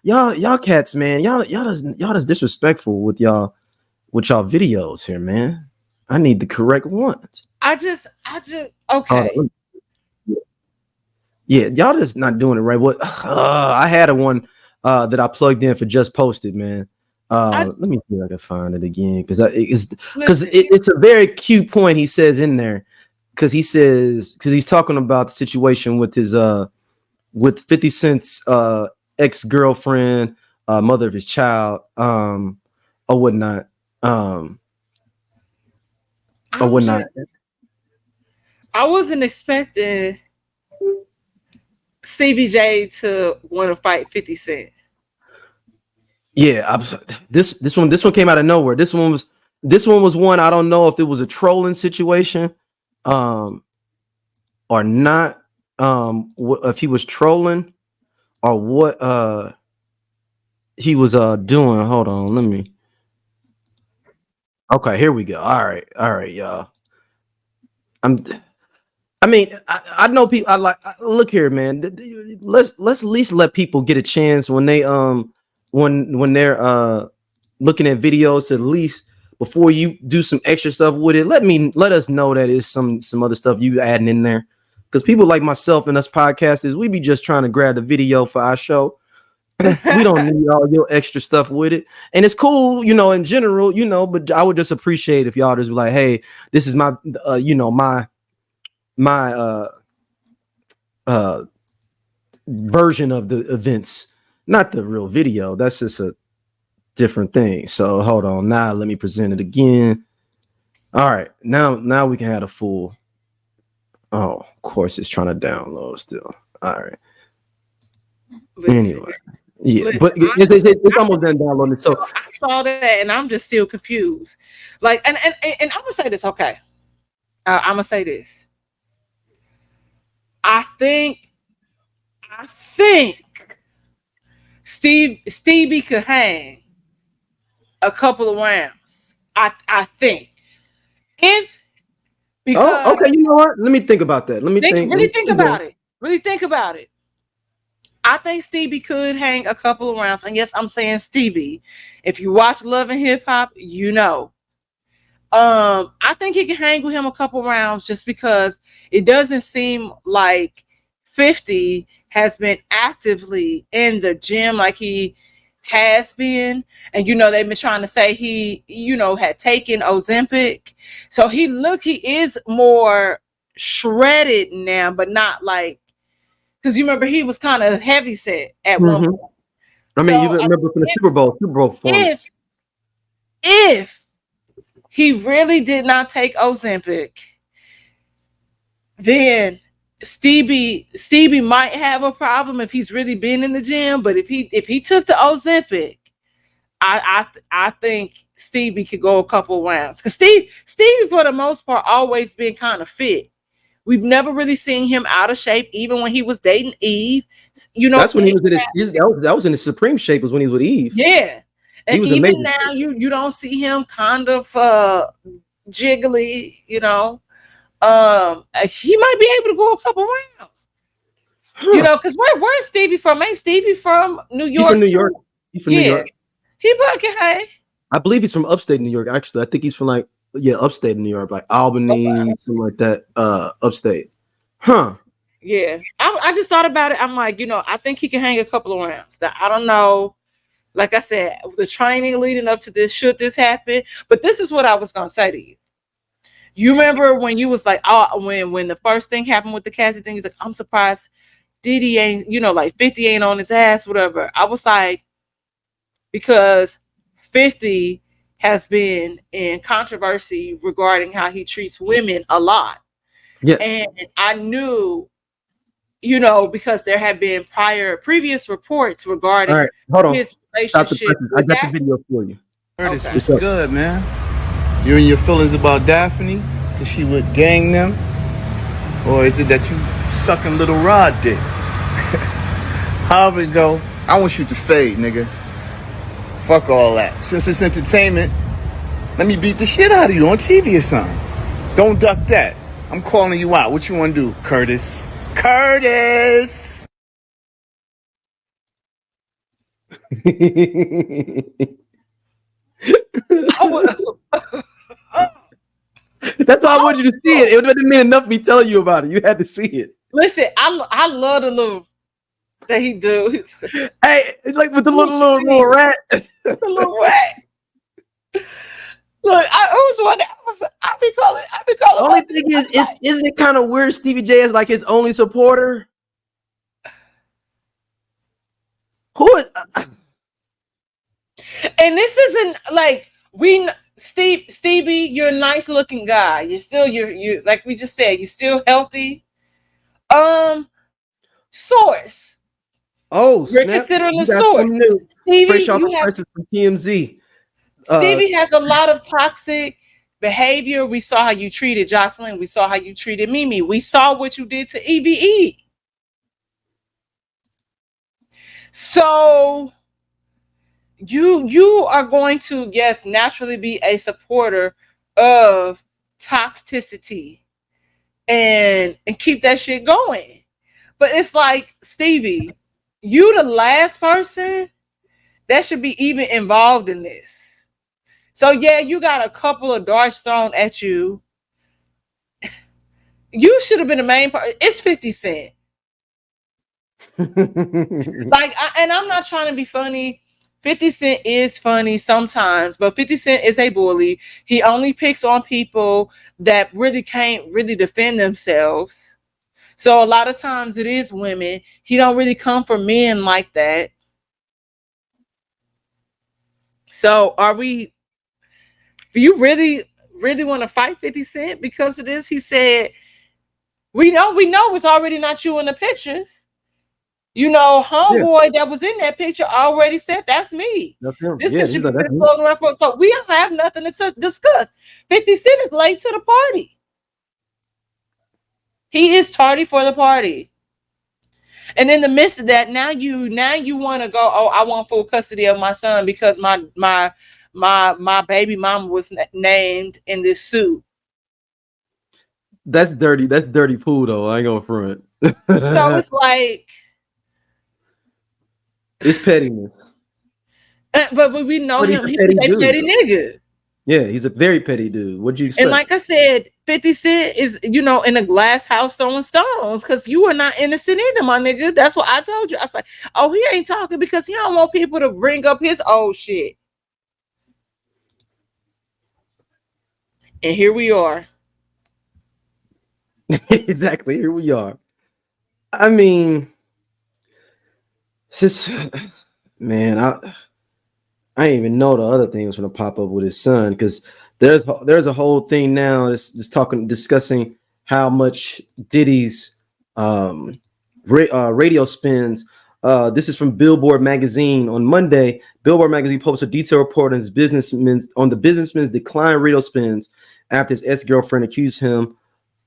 Y'all cats, man. Y'all just disrespectful with y'all videos here, man. I need the correct ones. I just okay. Yeah, y'all just not doing it right. What I had a one that I plugged in for Just Posted, man. Let me see if I can find it again because it's a very cute point he says in there because he's talking about the situation with his with 50 Cent's ex-girlfriend, mother of his child, or whatnot. I wasn't expecting Stevie J to want to fight 50 Cent. Yeah, this one came out of nowhere. This one was one I don't know if it was a trolling situation, or not. If he was trolling, or what he was doing. Hold on, let me. Okay, here we go. All right, y'all. I know people. Look here, man. Let's at least let people get a chance when they when they're looking at videos. At least before you do some extra stuff with it, let us know that it's some other stuff you adding in there. Because people like myself and us podcasters, we be just trying to grab the video for our show. We don't need all your extra stuff with it, and it's cool, in general, But I would just appreciate if y'all just be like, hey, this is my, my version of the events, not the real video. That's just a different thing. So hold on, now let me present it again. All right, now we can have a full. Oh, of course, it's trying to download still. All right. Anyway. Yeah, but it's almost done downloading. So I saw that and I'm just still confused. Like, and I'm gonna say this, okay. I'm gonna say this. I think Stevie could hang a couple of rounds. I think. Okay, you know what? Let me think about that. Really think about it. I think Stevie could hang a couple of rounds. And yes, I'm saying Stevie. If you watch Love and Hip Hop, I think he can hang with him a couple rounds just because it doesn't seem like 50 has been actively in the gym like he has been. And they've been trying to say he, had taken Ozempic. So he is more shredded now, but not like, because you remember he was kind of heavy set at one point. I mean, you remember from the Super Bowl performance. If he really did not take Ozempic, then Stevie might have a problem if he's really been in the gym. But if he took the Ozempic, I think Stevie could go a couple rounds. Because Stevie for the most part always been kind of fit. We've never really seen him out of shape, even when he was dating Eve. That's when he was in his that was in his supreme shape, was when he was with Eve. Yeah. And even amazing. now you don't see him kind of jiggly, he might be able to go a couple rounds. Because where's Stevie from? Ain't Stevie from New York? He's from New York. He's from New York. He bucket, hey. I believe he's from upstate New York, actually. I think he's from upstate New York, like Albany, something like that. Upstate. Huh. Yeah. I just thought about it. I'm like, I think he can hang a couple of rounds. Now, I don't know. Like I said, the training leading up to this, should this happen? But this is what I was gonna say to you. You remember when you was like, oh, when the first thing happened with the Cassie thing, he's like, I'm surprised Diddy ain't, like 50 ain't on his ass, whatever. I was like, because 50 has been in controversy regarding how he treats women a lot. Yeah. And I knew, because there had been previous reports regarding All right, hold on. his Stop the relationship presses. I with got the Daphne. video for you. Curtis, Okay. what's good, man? You and your feelings about Daphne? Cause she would gang them? Or is it that you sucking little Rod dick? However it go, I want you to fade, nigga. Fuck all that. Since it's entertainment, let me beat the shit out of you on TV or something. Don't duck that. I'm calling you out. What you want to do, Curtis? Curtis! That's why I wanted you to see it. It didn't mean enough me telling you about it. You had to see it. Listen, I love the little that he do. Hey, it's like with the little rat. The little rat. Look, I was wondering. I be calling. The only thing is, isn't it kind of weird? Stevie J is like his only supporter. Who is? And this isn't like Stevie. You're a nice looking guy. You're still you like we just said. You're still healthy. Source. Oh, You're snap. considering You the got source. something new. Stevie, Fresh off you the have presses from TMZ. Stevie has a lot of toxic behavior. We saw how you treated Jocelyn. We saw how you treated Mimi. We saw what you did to EVE. So you are going to, yes, naturally be a supporter of toxicity and keep that shit going. But it's like, Stevie, you the last person that should be even involved in this. So yeah, you got a couple of darts thrown at you. You should have been the main part. It's 50 Cent. And I'm not trying to be funny. 50 Cent is funny sometimes, but 50 Cent is a bully. He only picks on people that really can't really defend themselves. So a lot of times it is women. He don't really come for men like that. So do you really want to fight 50 Cent because of this? He said, we know it's already not you in the pictures. Homeboy that was in that picture already said that's me. That's him. This Yeah, picture been floating around for, so we don't have nothing to discuss. 50 Cent is late to the party. He is tardy for the party. And in the midst of that, now you want to go, oh, I want full custody of my son because my baby mama was named in this suit. That's dirty. That's dirty pool, though. I ain't gonna front. So it's like, it's pettiness. But we know him. He's a petty nigga. Yeah, he's a very petty dude. What'd you expect? And like I said, 50 Cent is, in a glass house throwing stones because you are not innocent either, my nigga. That's what I told you. I was like, oh, he ain't talking because he don't want people to bring up his old shit. And here we are. Exactly. Here we are. I mean, man, I didn't even know the other thing was going to pop up with his son because there's a whole thing now that's discussing how much Diddy's radio spins. This is from Billboard magazine on Monday. Billboard magazine posted a detailed report on the businessman's declined radio spins after his ex-girlfriend accused him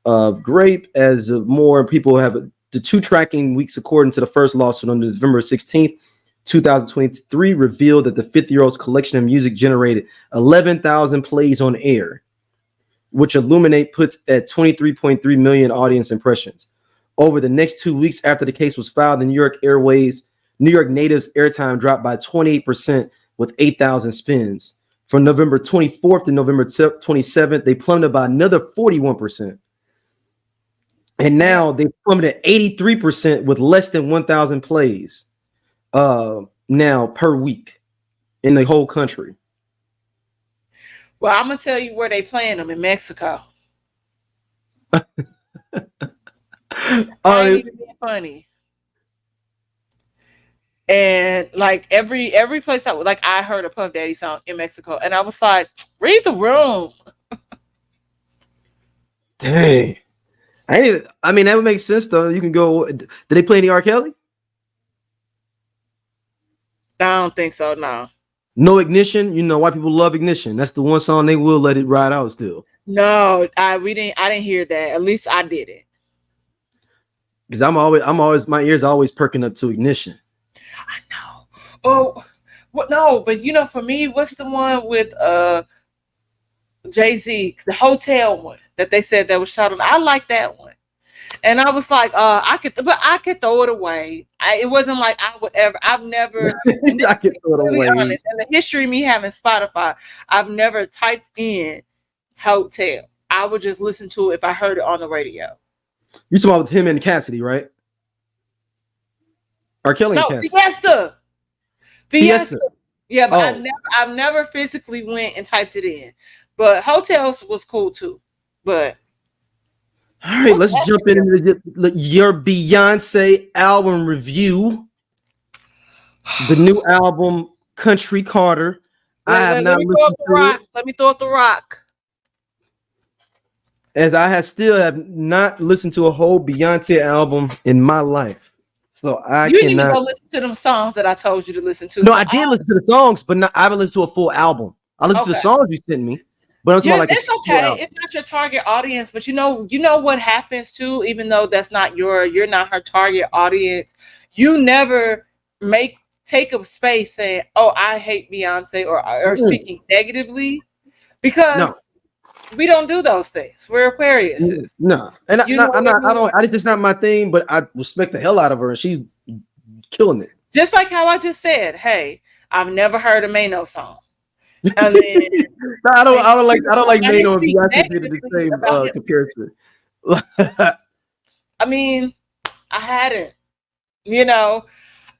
of rape. As more people have the two tracking weeks, according to the first lawsuit on November 16th. 2023 revealed that the 50-year-old's collection of music generated 11,000 plays on air, which Illuminate puts at 23.3 million audience impressions. Over the next 2 weeks after the case was filed, the New York natives' airtime dropped by 28% with 8,000 spins. From November 24th to November 27th, they plummeted by another 41%. And now they plummeted 83% with less than 1,000 plays. Now per week in the whole country. Well, I'm gonna tell you where they playing them in Mexico. I ain't even being funny. And like every place I heard a Puff Daddy song in Mexico, and I was like, read the room. Dang. I mean, that would make sense though. You can go. Did they play any R. Kelly? I don't think so. No. No Ignition. You know why people love Ignition. That's the one song they will let it ride out still. No, I didn't hear that. At least I didn't. Because I'm always my ears are always perking up to Ignition. I know. Oh, what? No, but you know, for me, what's the one with Jay-Z, the hotel one that they said that was shot on? I like that one, and I was like, I could throw it away. It wasn't like I would ever. I've never. I could throw it away. Honest, and the history of me having Spotify, I've never typed in hotel. I would just listen to it if I heard it on the radio. You talking about him and Cassidy, right? R. Kelly and Cassidy. Fiesta. Yeah, but I've never physically went and typed it in. But hotels was cool too. But all right, let's jump into your Beyonce album review. The new album, Country Carter. Let me throw up the rock. As I have not listened to a whole Beyonce album in my life. So you didn't even go listen to them songs that I told you to listen to. No, I did listen to the songs, but I haven't listened to a full album. I listened to the songs you sent me, but it's more like it's okay. It's not your target audience, but you know what happens too. Even though that's not you're not her target audience. You never take up space saying, "Oh, I hate Beyonce" or speaking negatively, because we don't do those things. We're Aquarius. No, and it's not my thing, but I respect the hell out of her, and she's killing it. Just like how I just said, hey, I've never heard a Maino song. And then I don't like Maino and Beyonce did the same comparison. I mean, I hadn't.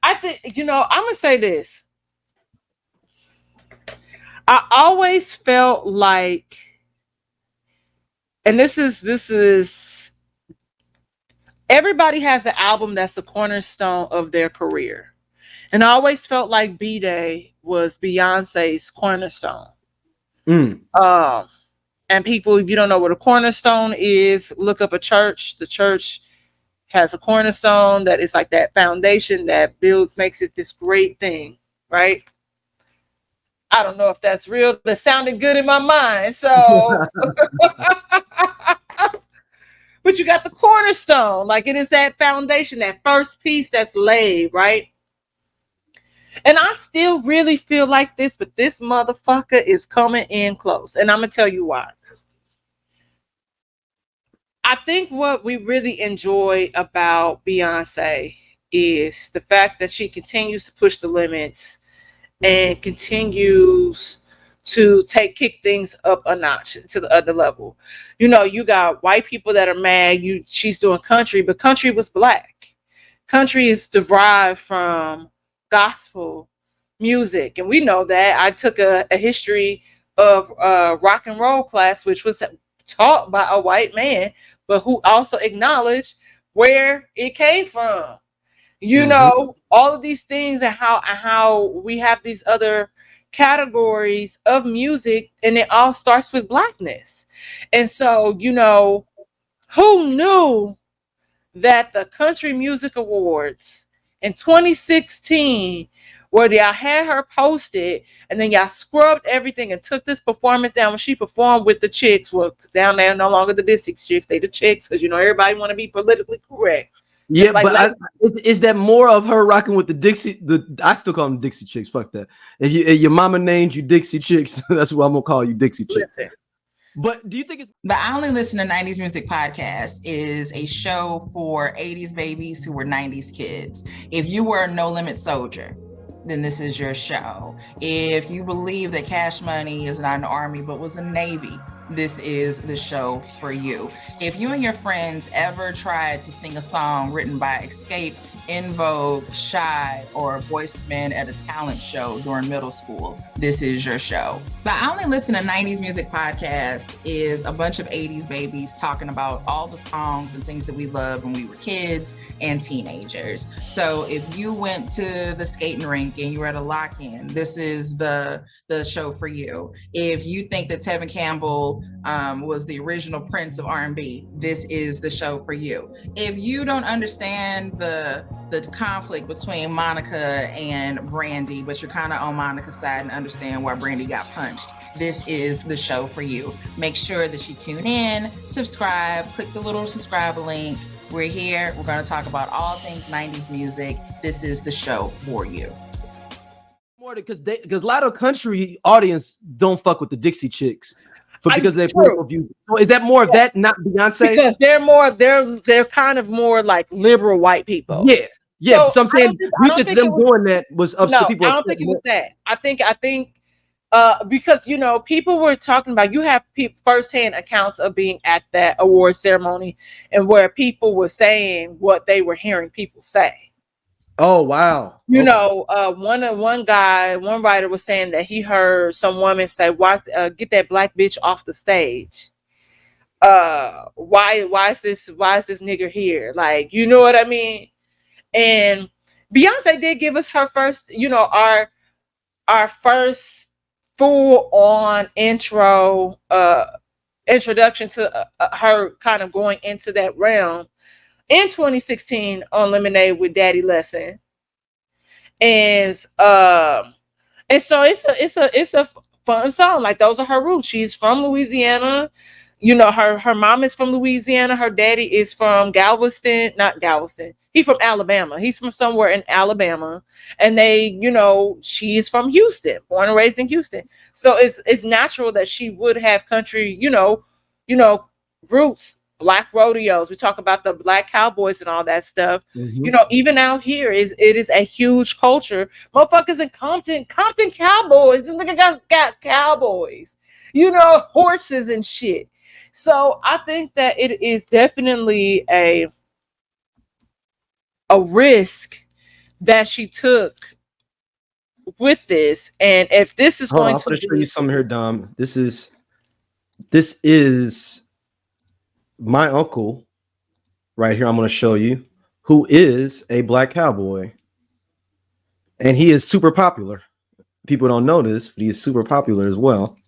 I think I'm gonna say this. I always felt like. And this is everybody has an album that's the cornerstone of their career. And I always felt like B-Day was Beyonce's cornerstone. And people, if you don't know what a cornerstone is, look up a church. The church has a cornerstone that is like that foundation that makes it this great thing, right? I don't know if that's real. That sounded good in my mind. So, but you got the cornerstone. Like it is that foundation, that first piece that's laid, right? And I still really feel like this, but this motherfucker is coming in close. And I'm going to tell you why. I think what we really enjoy about Beyonce is the fact that she continues to push the limits and continues to kick things up a notch to the other level. You got white people that are mad she's doing country, but country was black. Country is derived from gospel music, and we know that. I took a history of rock and roll class, which was taught by a white man, but who also acknowledged where it came from. All of these things and how we have these other categories of music, and it all starts with blackness. And so, who knew that the Country Music Awards in 2016, where y'all had her posted, and then y'all scrubbed everything and took this performance down when she performed with the chicks. Well, down there, no longer the Dixie Chicks, they the chicks, because everybody want to be politically correct. Yeah, but is that more of her rocking with the Dixie? I still call them Dixie Chicks. Fuck that. If your mama named you Dixie Chicks, that's what I'm gonna call you, Dixie Chicks. Listen. But do you think it's the I Only Listen to 90s Music podcast is a show for 80s babies who were 90s kids? If you were a No Limit soldier, then this is your show. If you believe that Cash Money is not an army but was a Navy, this is the show for you. If you and your friends ever tried to sing a song written by Escape In Vogue, Shy, or Voiced Men at a talent show during middle school, this is your show. The I Only Listen to 90s Music podcast is a bunch of 80s babies talking about all the songs and things that we loved when we were kids and teenagers. So if you went to the skating rink and you were at a lock-in, this is the show for you. If you think that Tevin Campbell was the original Prince of R&B, this is the show for you. If you don't understand the conflict between Monica and Brandy, but you're kind of on Monica's side and understand why Brandy got punched, this is the show for you. Make sure that you tune in, subscribe, click the little subscribe link. We're here. We're going to talk about all things 90s music. This is the show for you. More because a lot of country audience don't fuck with the Dixie Chicks because they political views. So is that more of that, not Beyonce? Because they're kind of more like liberal white people. Yeah. Yeah, so I'm saying I don't think them doing that was upset people. I don't think it was that. I think because people were talking about, you have firsthand accounts of being at that award ceremony and where people were saying what they were hearing people say. Oh wow! One writer was saying that he heard some woman say, "Why get that black bitch off the stage? Why is this nigger here? Like, you know what I mean?" And Beyonce did give us her first, our first full-on introduction to her kind of going into that realm in 2016 on Lemonade with Daddy Lesson. And so it's a fun song. Like, those are her roots. She's from Louisiana. Her mom is from Louisiana. Her daddy is from not Galveston. He's from Alabama. He's from somewhere in Alabama. And she's from Houston, born and raised in Houston. So it's natural that she would have country, roots, black rodeos. We talk about the black cowboys and all that stuff. Mm-hmm. Even out here it is a huge culture. Motherfuckers in Compton cowboys. This nigga got cowboys, horses and shit. So I think that it is definitely a risk that she took with this. And if this is going to show you something here, Dom. This is my uncle right here. I'm going to show you, who is a black cowboy, and he is super popular. People don't know this, but he is super popular as well.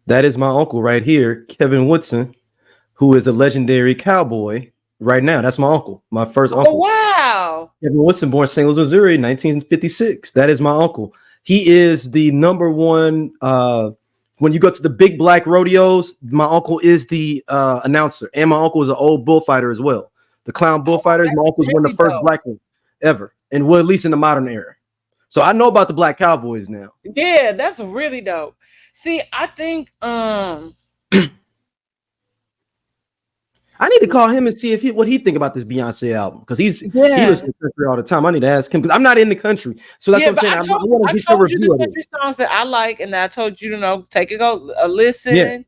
That is my uncle right here, Kevin Woodson, who is a legendary cowboy right now. That's my uncle, my first uncle. Oh, wow. Kevin Woodson, born in St. Louis, Missouri, 1956. That is my uncle. He is the number one. When you go to the big black rodeos, my uncle is the announcer. And my uncle is an old bullfighter as well. The clown bullfighters. My uncle is one of the first black ones ever. And well, at least in the modern era. So I know about the black cowboys now. Yeah, that's really dope. See, I think I need to call him and see what he think about this Beyonce album, because he listens to country all the time. I need to ask him because I'm not in the country, so that's what I'm saying. I want to get your review of country songs that I like, and I told you to take a listen.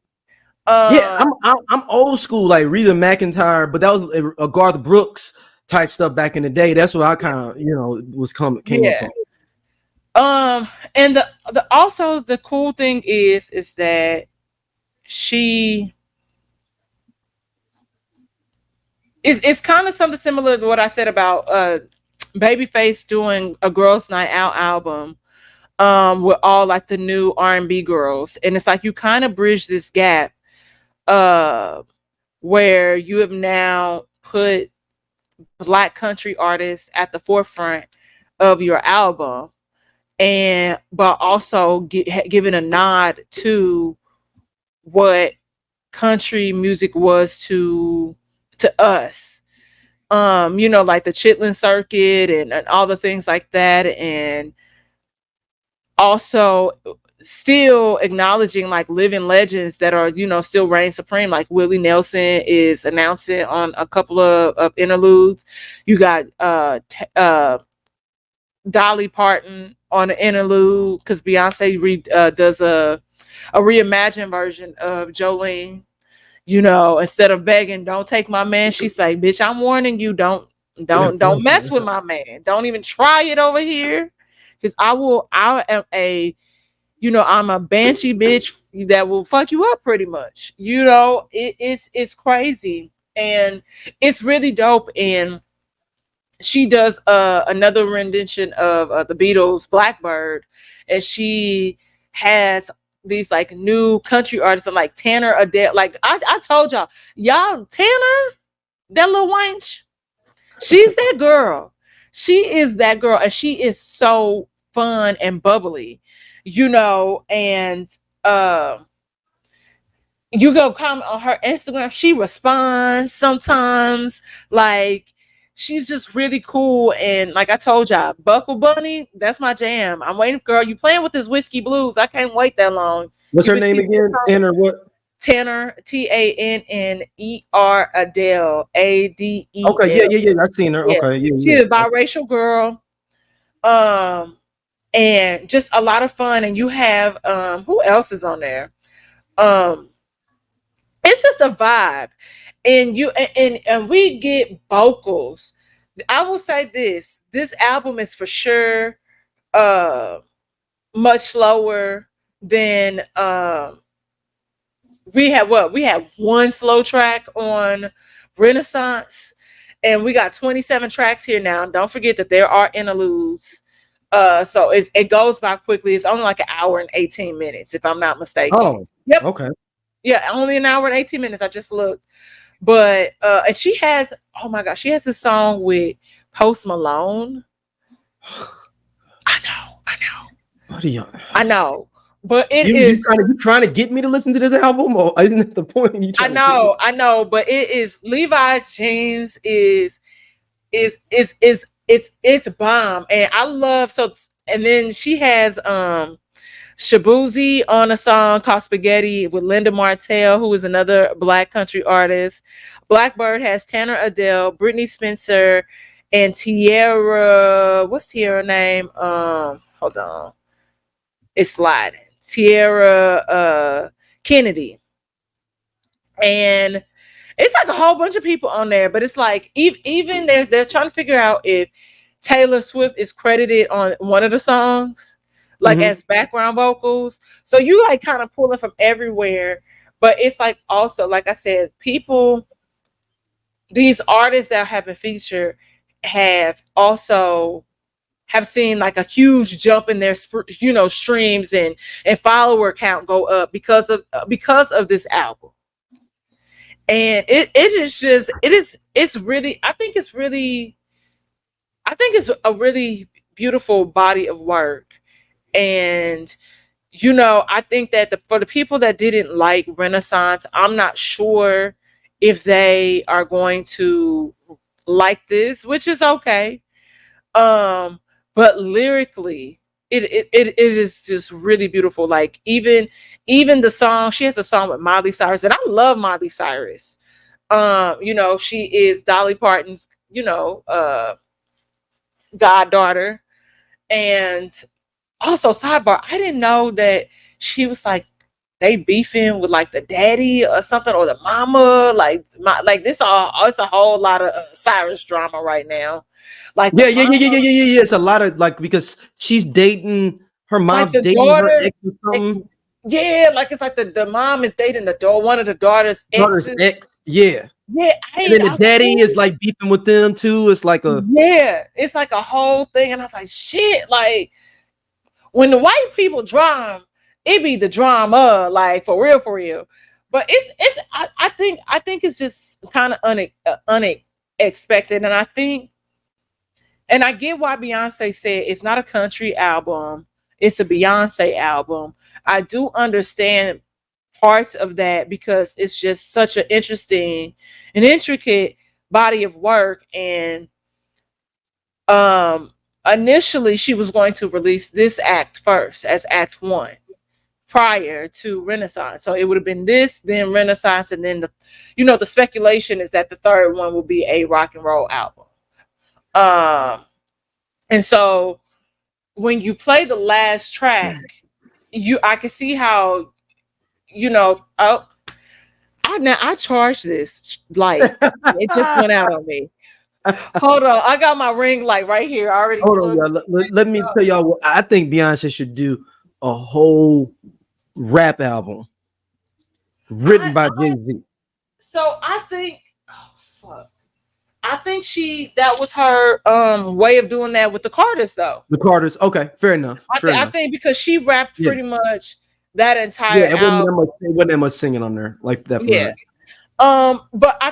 I'm old school, like Reba McEntire, but that was a Garth Brooks type stuff back in the day. That's what I kind of came up on. And the cool thing is that it's kind of something similar to what I said about Babyface doing a Girls Night Out album with all like the new R&B girls, and it's like you kind of bridge this gap where you have now put black country artists at the forefront of your album, but also giving a nod to what country music was to us, like the Chitlin Circuit and all the things like that, and also still acknowledging like living legends that are still reign supreme, like Willie Nelson is announcing on a couple of interludes. You got Dolly Parton on an interlude because Beyonce does a reimagined version of Jolene. You know, instead of begging, don't take my man, she say, bitch, I'm warning you, don't mess with my man. Don't even try it over here. Because I am a, you know, I'm a banshee bitch that will fuck you up pretty much. You know, it's crazy. And it's really dope. And she does another rendition of the Beatles' Blackbird, and she has these like new country artists like Tanner Adele. Like I told y'all Tanner, that little wench, she's that girl. She is that girl, and she is so fun and bubbly, you know. And you go comment on her Instagram, she responds sometimes. Like, she's just really cool. And like I told y'all, Buckle Bunny, that's my jam. I'm waiting, girl. You playing with this whiskey blues. I can't wait that long. What's her name again? Tanner what? Tanner, Tanner Adele, Adele. Okay, yeah. I've seen her. Yeah. Okay, yeah. She's a biracial girl. And just a lot of fun. And you have who else is on there? It's just a vibe. And you and we get vocals. I will say this album is for sure much slower than we have one slow track on Renaissance, and we got 27 tracks here now. Don't forget that there are interludes. So it goes by quickly. It's only like an hour and 18 minutes, if I'm not mistaken. Oh, yep. Okay. Yeah, only an hour and 18 minutes. I just looked. But and she has, oh my gosh, she has a song with Post Malone. I know. What are you? I know. But you trying to get me to listen to this album, or isn't that the point? I know, but it is Levi Jeans is it's bomb. And I love and then she has Shabuzi on a song called Spaghetti with Linda Martell, who is another Black country artist. Blackbird has Tanner Adele, Brittany Spencer, and Tierra. What's Tierra's name? Hold on. It's sliding. Tierra Kennedy. And it's like a whole bunch of people on there, but it's like even they're trying to figure out if Taylor Swift is credited on one of the songs, like as background vocals. So you like kind of pulling from everywhere, but it's like also, like I said, these artists that have been featured have seen like a huge jump in their streams and follower count go up because of this album. And it's a really beautiful body of work. And I think that for the people that didn't like Renaissance, I'm not sure if they are going to like this, which is okay. But lyrically, it is just really beautiful. Like even the song, she has a song with Miley Cyrus, and I love Miley Cyrus. She is Dolly Parton's, goddaughter. And also, sidebar, I didn't know that she was like, they beefing with like the daddy or something, or the mama. Like this it's a whole lot of Cyrus drama right now. Like yeah. It's a lot of like, because she's dating her mom's like dating daughter, her ex or something. Yeah, like it's like the mom is dating one of the daughter's ex. Yeah. Yeah, and then the daddy is like beefing with them too. It's like it's like a whole thing, and I was like, shit. Like when the white people drum, it be the drama, like for real. But I think it's just kind of unexpected, and I think, and I get why Beyonce said it's not a country album, it's a Beyonce album. I do understand parts of that because it's just such an interesting and intricate body of work. And initially she was going to release this act first as Act 1 prior to Renaissance. So it would have been this, then Renaissance, and then the speculation is that the third one will be a rock and roll album. And so when you play the last track, I can see how, I I charge this light. It just went out on me. Hold on, I got my ring light right here. I already Hold on, plugged y'all. Let me tell y'all what I think Beyonce should do a whole rap album written by Jay-Z. So I think, oh fuck, I think that was her way of doing that with the Carters though. The Carters, okay, fair enough. I think because she rapped pretty much that entire it album. wasn't that much singing on there like that. Yeah. But I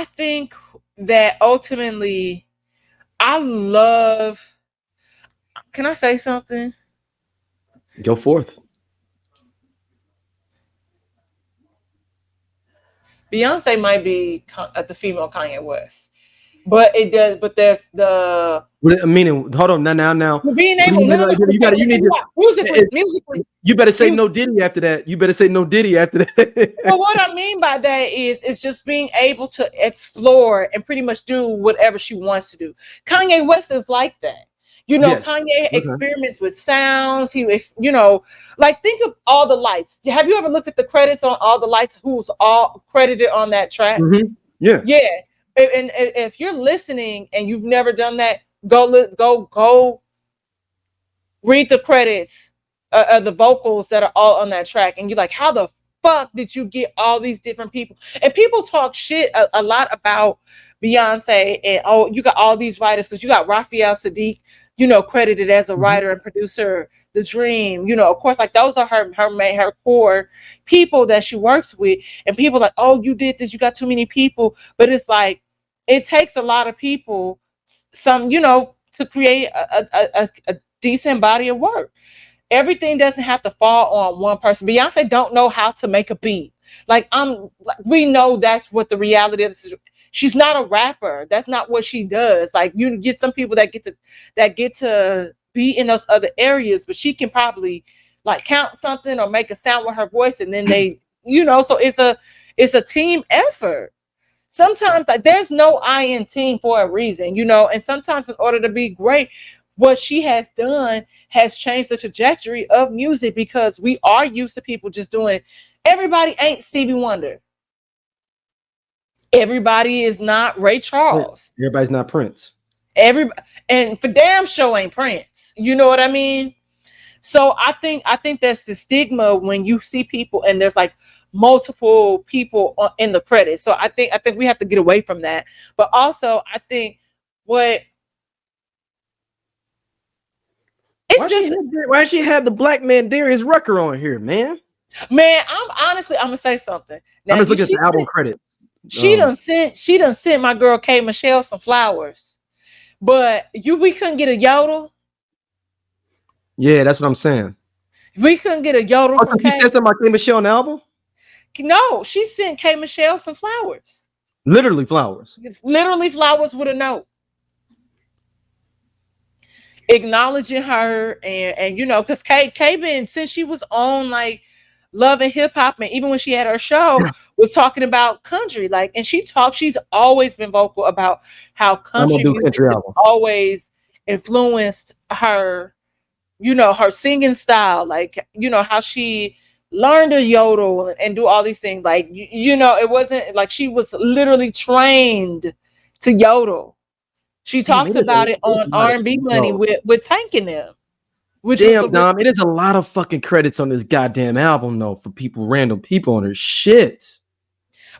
think that ultimately I love. Can I say something? Go forth. Beyonce might be the female Kanye West, but it does. But there's the. Meaning, hold on now. Being able, you need to musically. You better say no Diddy after that. Well, what I mean by that is it's just being able to explore and pretty much do whatever she wants to do. Kanye West is like that. Yes. Kanye experiments with sounds. He, like think of All the Lights. Have you ever looked at the credits on All the Lights? Who's all credited on that track? Mm-hmm. Yeah. And if you're listening and you've never done that, go read the credits of the vocals that are all on that track, and you're like, how the fuck did you get all these different people? And people talk shit a lot about Beyonce and you got all these writers because you got Raphael Sadiq, credited as a writer and producer, The Dream, of course, like those are her core people that she works with, and people like, oh, you did this, you got too many people, but it's like it takes a lot of people, to create a decent body of work. Everything doesn't have to fall on one person. Beyonce don't know how to make a beat. We know that's what the reality is. She's not a rapper. That's not what she does. Like you get some people that get to be in those other areas, but she can probably like count something or make a sound with her voice, and then they, so it's a team effort. Sometimes like there's no I in team for a reason, and sometimes in order to be great, what she has done has changed the trajectory of music because we are used to people just doing. Everybody ain't Stevie Wonder. Everybody is not Ray Charles. Everybody's not Prince. And for damn sure ain't Prince. You know what I mean? So I think that's the stigma when you see people and there's like multiple people in the credits. So I think we have to get away from that. But also I think why she had the black man Darius Rucker on here, man? Man, I'm gonna say something. Now, I'm just looking at the album credits. She done sent my girl K Michelle some flowers, but we couldn't get a yodel. Yeah, that's what I'm saying. We couldn't get a yodel. From K. She said something about K Michelle on the album. No, she sent K Michelle some flowers. Literally flowers. Literally flowers with a note, acknowledging her and because K been since she was on like Love and Hip Hop, and even when she had her show, was talking about country, like, and she's always been vocal about how country music has always influenced her, her singing style, like, how she learned to yodel and do all these things, like, it wasn't like she was literally trained to yodel. She talks about it on R&B Money with Tank and them. Damn, Dom, it is a lot of fucking credits on this goddamn album, though, for random people on her shit.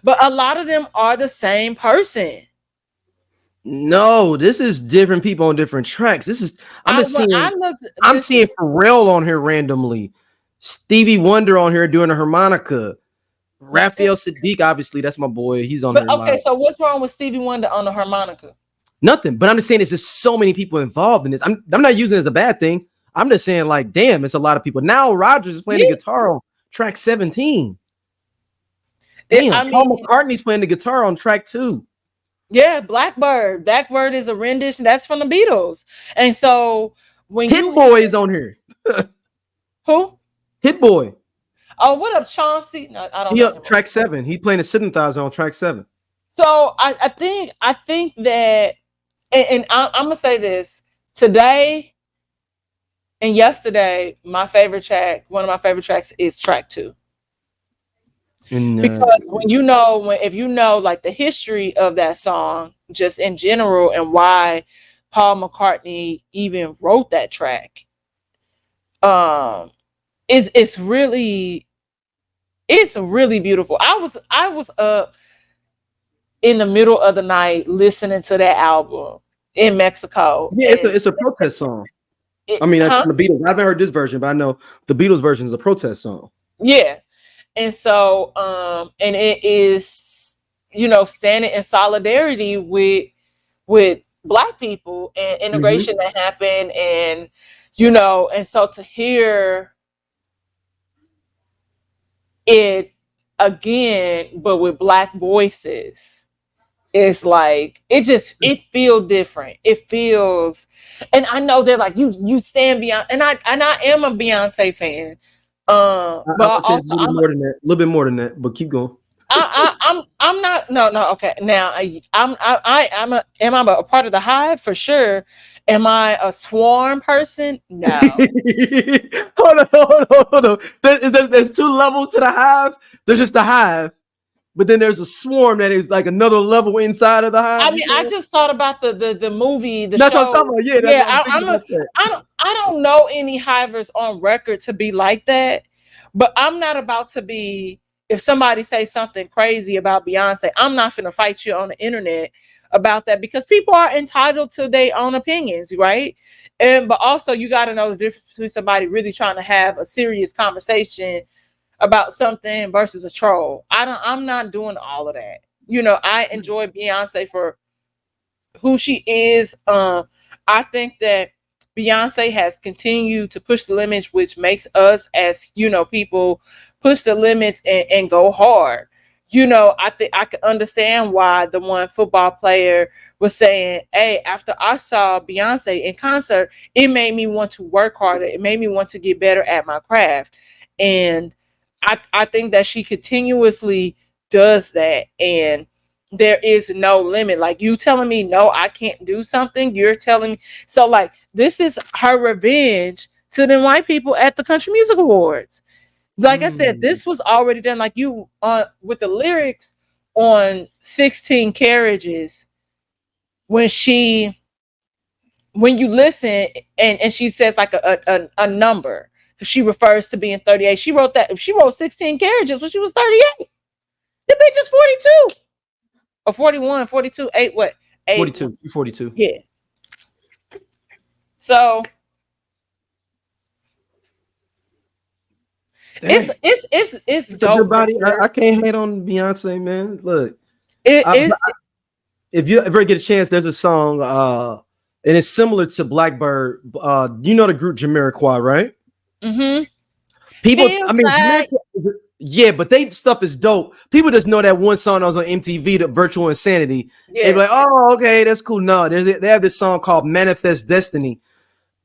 But a lot of them are the same person. No, this is different people on different tracks. I'm seeing Pharrell on here randomly. Stevie Wonder on here doing a harmonica. Raphael Sadiq, obviously, that's my boy. He's on there. Okay, so what's wrong with Stevie Wonder on the harmonica? Nothing, but I'm just saying there's just so many people involved in this. I'm not using it as a bad thing. I'm just saying, like, damn, it's a lot of people. Now Rogers is playing the guitar on track 17. Damn, Paul McCartney's playing the guitar on track 2. Yeah, Blackbird. Blackbird is a rendition. That's from the Beatles. And so when Hit Boy is on here. Who? Hit Boy. Oh, what up, Chauncey? No, I don't know. Up track 7. He playing a synthesizer on track 7. So I think that, and I'm gonna say this today. And yesterday, one of my favorite tracks is track 2. And Because if you know like the history of that song just in general and why Paul McCartney even wrote that track, it's really beautiful. I was up in the middle of the night listening to that album in Mexico. yeah, it's a protest song. I mean, Huh? the Beatles. I haven't heard this version, but I know the Beatles version is a protest song. Yeah. And so and it is, you know, standing in solidarity with Black people and integration that happened, and you know, and so to hear it again but with Black voices, it's like it feels different. It feels, and I know they're like you stand Beyonce, and I am a Beyonce fan. But I would say also a little bit more than that, but keep going. I'm not no okay now am I a part of the hive for sure. Am I a swarm person? No. Hold on. There's two levels to the hive. There's just the hive, but then there's a swarm that is like another level inside of the hive. I mean, I just thought about the movie, the that's show. what I'm talking about. Yeah, that's what I'm thinking about. I don't know any hivers on record to be like that, but I'm not about to be. If somebody says something crazy about Beyonce, I'm not going to fight you on the internet about that, because people are entitled to their own opinions, right? But also you got to know the difference between somebody really trying to have a serious conversation about something versus a troll. I'm not doing all of that. You know, I enjoy Beyonce for who she is. I think that Beyonce has continued to push the limits, which makes us as, you know, people push the limits and go hard. You know, I think I can understand why the one football player was saying, hey, after I saw Beyonce in concert, it made me want to work harder. It made me want to get better at my craft. And I think that she continuously does that. And there is no limit. Like, you telling me, no, I can't do something. You're telling me. So like, this is her revenge to the white people at the Country Music Awards. Like I said, this was already done. Like you with the lyrics on 16 Carriages, when you listen and she says like a number, because she refers to being 38. She wrote 16 Carriages when she was 38. The bitch is 42 or 41, 42, 8 what? 8 42. 42. Yeah. So Dang. it's a dope. good body. I can't hate on Beyonce, man. Look, If you ever get a chance, there's a song, and it's similar to Blackbird. You know the group Jamiroquai, right? Mm-hmm. People, Feels I mean, like... yeah, but they stuff is dope. People just know that one song that was on MTV, the Virtual Insanity. Yeah. They're like, oh, okay, that's cool. No, they have this song called Manifest Destiny.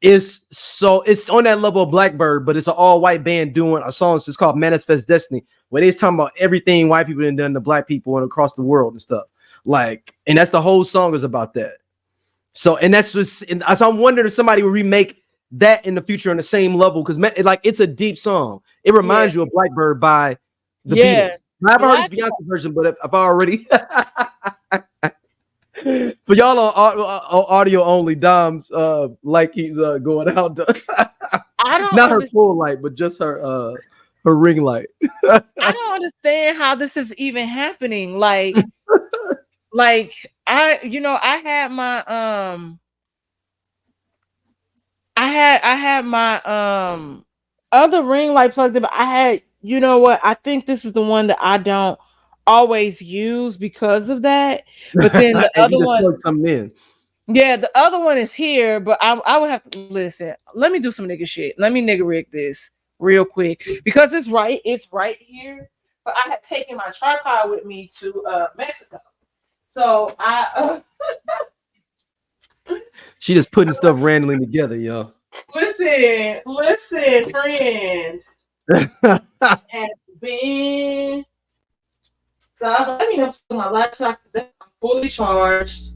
It's on that level of Blackbird, but it's an all-white band doing a song. It's called Manifest Destiny, where they're talking about everything white people have done to Black people and across the world and stuff. Like, and that's the whole song is about that. So, and that's just, and so I'm wondering if somebody will remake that in the future on the same level, because like it's a deep song. It reminds you of Blackbird by the Beatles. I haven't heard this Beyonce version, but if I already for y'all on audio only, Dom's like he's going out. Not her full light, but just her ring light. I don't understand how this is even happening. Like, like I had my other ring light plugged in, but I had, you know what? I think this is the one that I don't always use because of that. But then the other one, yeah, the other one is here, but I would have to listen. Let me do some nigga shit. Let me nigga rig this real quick, because it's right here. But I had taken my tripod with me to Mexico, so I she just putting stuff randomly together, y'all. Listen, friend. Has been. So I was like, let me know my laptop, because I'm fully charged.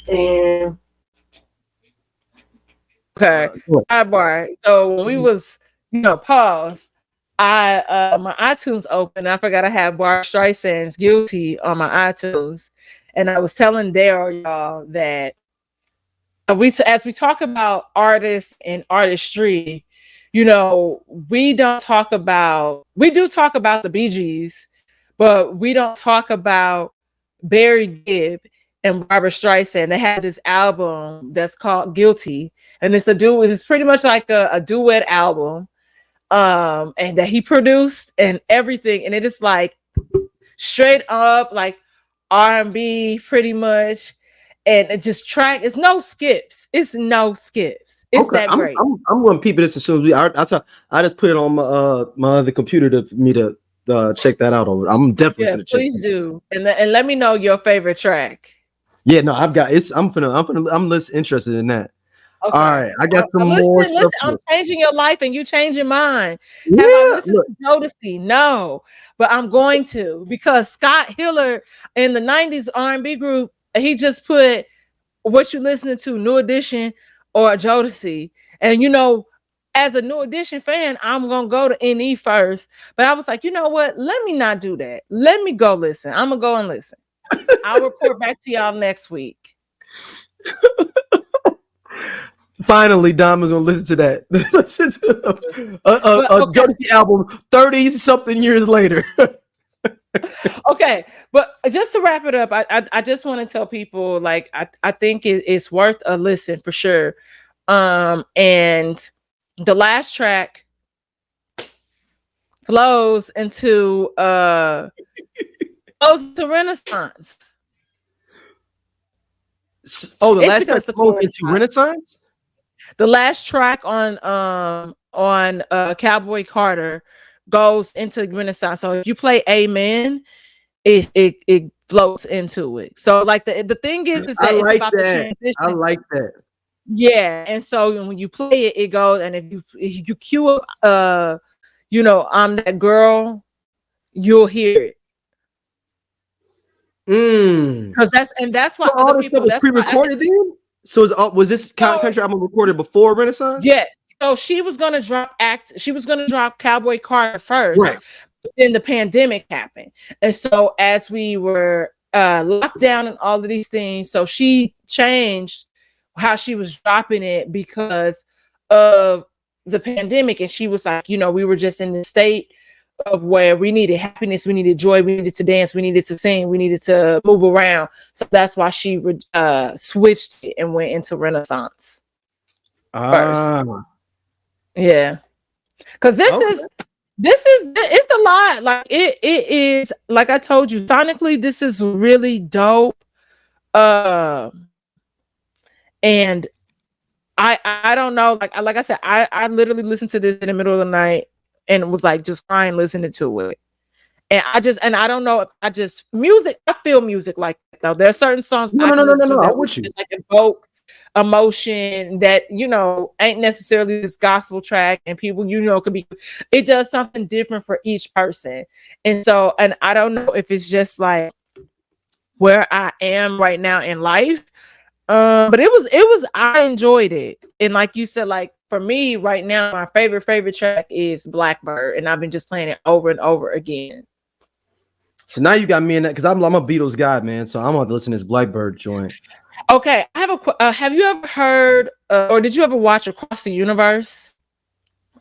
And okay, sidebar. So when we was, pause. my iTunes open. I forgot I had Barbra Streisand's "Guilty" on my iTunes, and I was telling Daryl, y'all, that as we talk about artists and artistry, you know, we do talk about the Bee Gees, but we don't talk about Barry Gibb and Barbra Streisand. They had this album that's called "Guilty," and it's pretty much like a duet album, and that he produced and everything, and it is like straight up like R&B pretty much, and it just it's no skips. It's Okay, that great. I'm going to peep this as soon as I just put it on my other computer to check that out over. I'm definitely going to check. Please do, and let me know your favorite track. Yeah, no, I'm less interested in that. Okay. All right, I got some more. Listen, I'm changing your life and you changing mine. Yeah, have I listened to Jodeci? No, but I'm going to, because Scott Hiller in the 90s R&B group, he just put what you listening to, New Edition or Jodeci. And you know, as a New Edition fan, I'm gonna go to NE first. But I was like, you know what? Let me not do that. Let me go listen. I'm gonna go and listen. I'll report back to y'all next week. Finally, Dom is gonna listen to that. Listen to a Jodeci album 30-something years later. Okay, but just to wrap it up, I just want to tell people, like, I think it's worth a listen for sure. And the last track flows into Renaissance. Oh, the last track flows into Renaissance. The last track on Cowboy Carter goes into Renaissance. So if you play Amen, it floats into it. So like the thing is that it's about the transition. I like that. Yeah, and so when you play it, it goes, and if you cue up, I'm that girl, you'll hear it. Because that's why all this stuff was pre-recorded then. So was this country album recorded before Renaissance? Yes. So she was gonna drop Cowboy Carter first, right? But then the pandemic happened, and so as we were locked down and all of these things, so she changed how she was dropping it because of the pandemic. And she was like, we were just in the state of where we needed happiness, we needed joy, we needed to dance, we needed to sing, we needed to move around. So that's why she switched it and went into Renaissance first. Yeah, because it's a lot. Like it is, like I told you, sonically this is really dope. And I don't know, like I said, I literally listened to this in the middle of the night and was like just crying listening to it. And I don't know if I feel music like that though. There are certain songs no, I'm with you. Just like evoke emotion that ain't necessarily this gospel track, and people it does something different for each person. And so, and I don't know if it's just like where I am right now in life. But it was I enjoyed it. And like you said, like for me right now, my favorite track is Blackbird, and I've been just playing it over and over again. So now you got me in that, because I'm a Beatles guy, man. So I'm gonna listen to this Blackbird joint. Okay, I have have you ever heard or did you ever watch Across the Universe?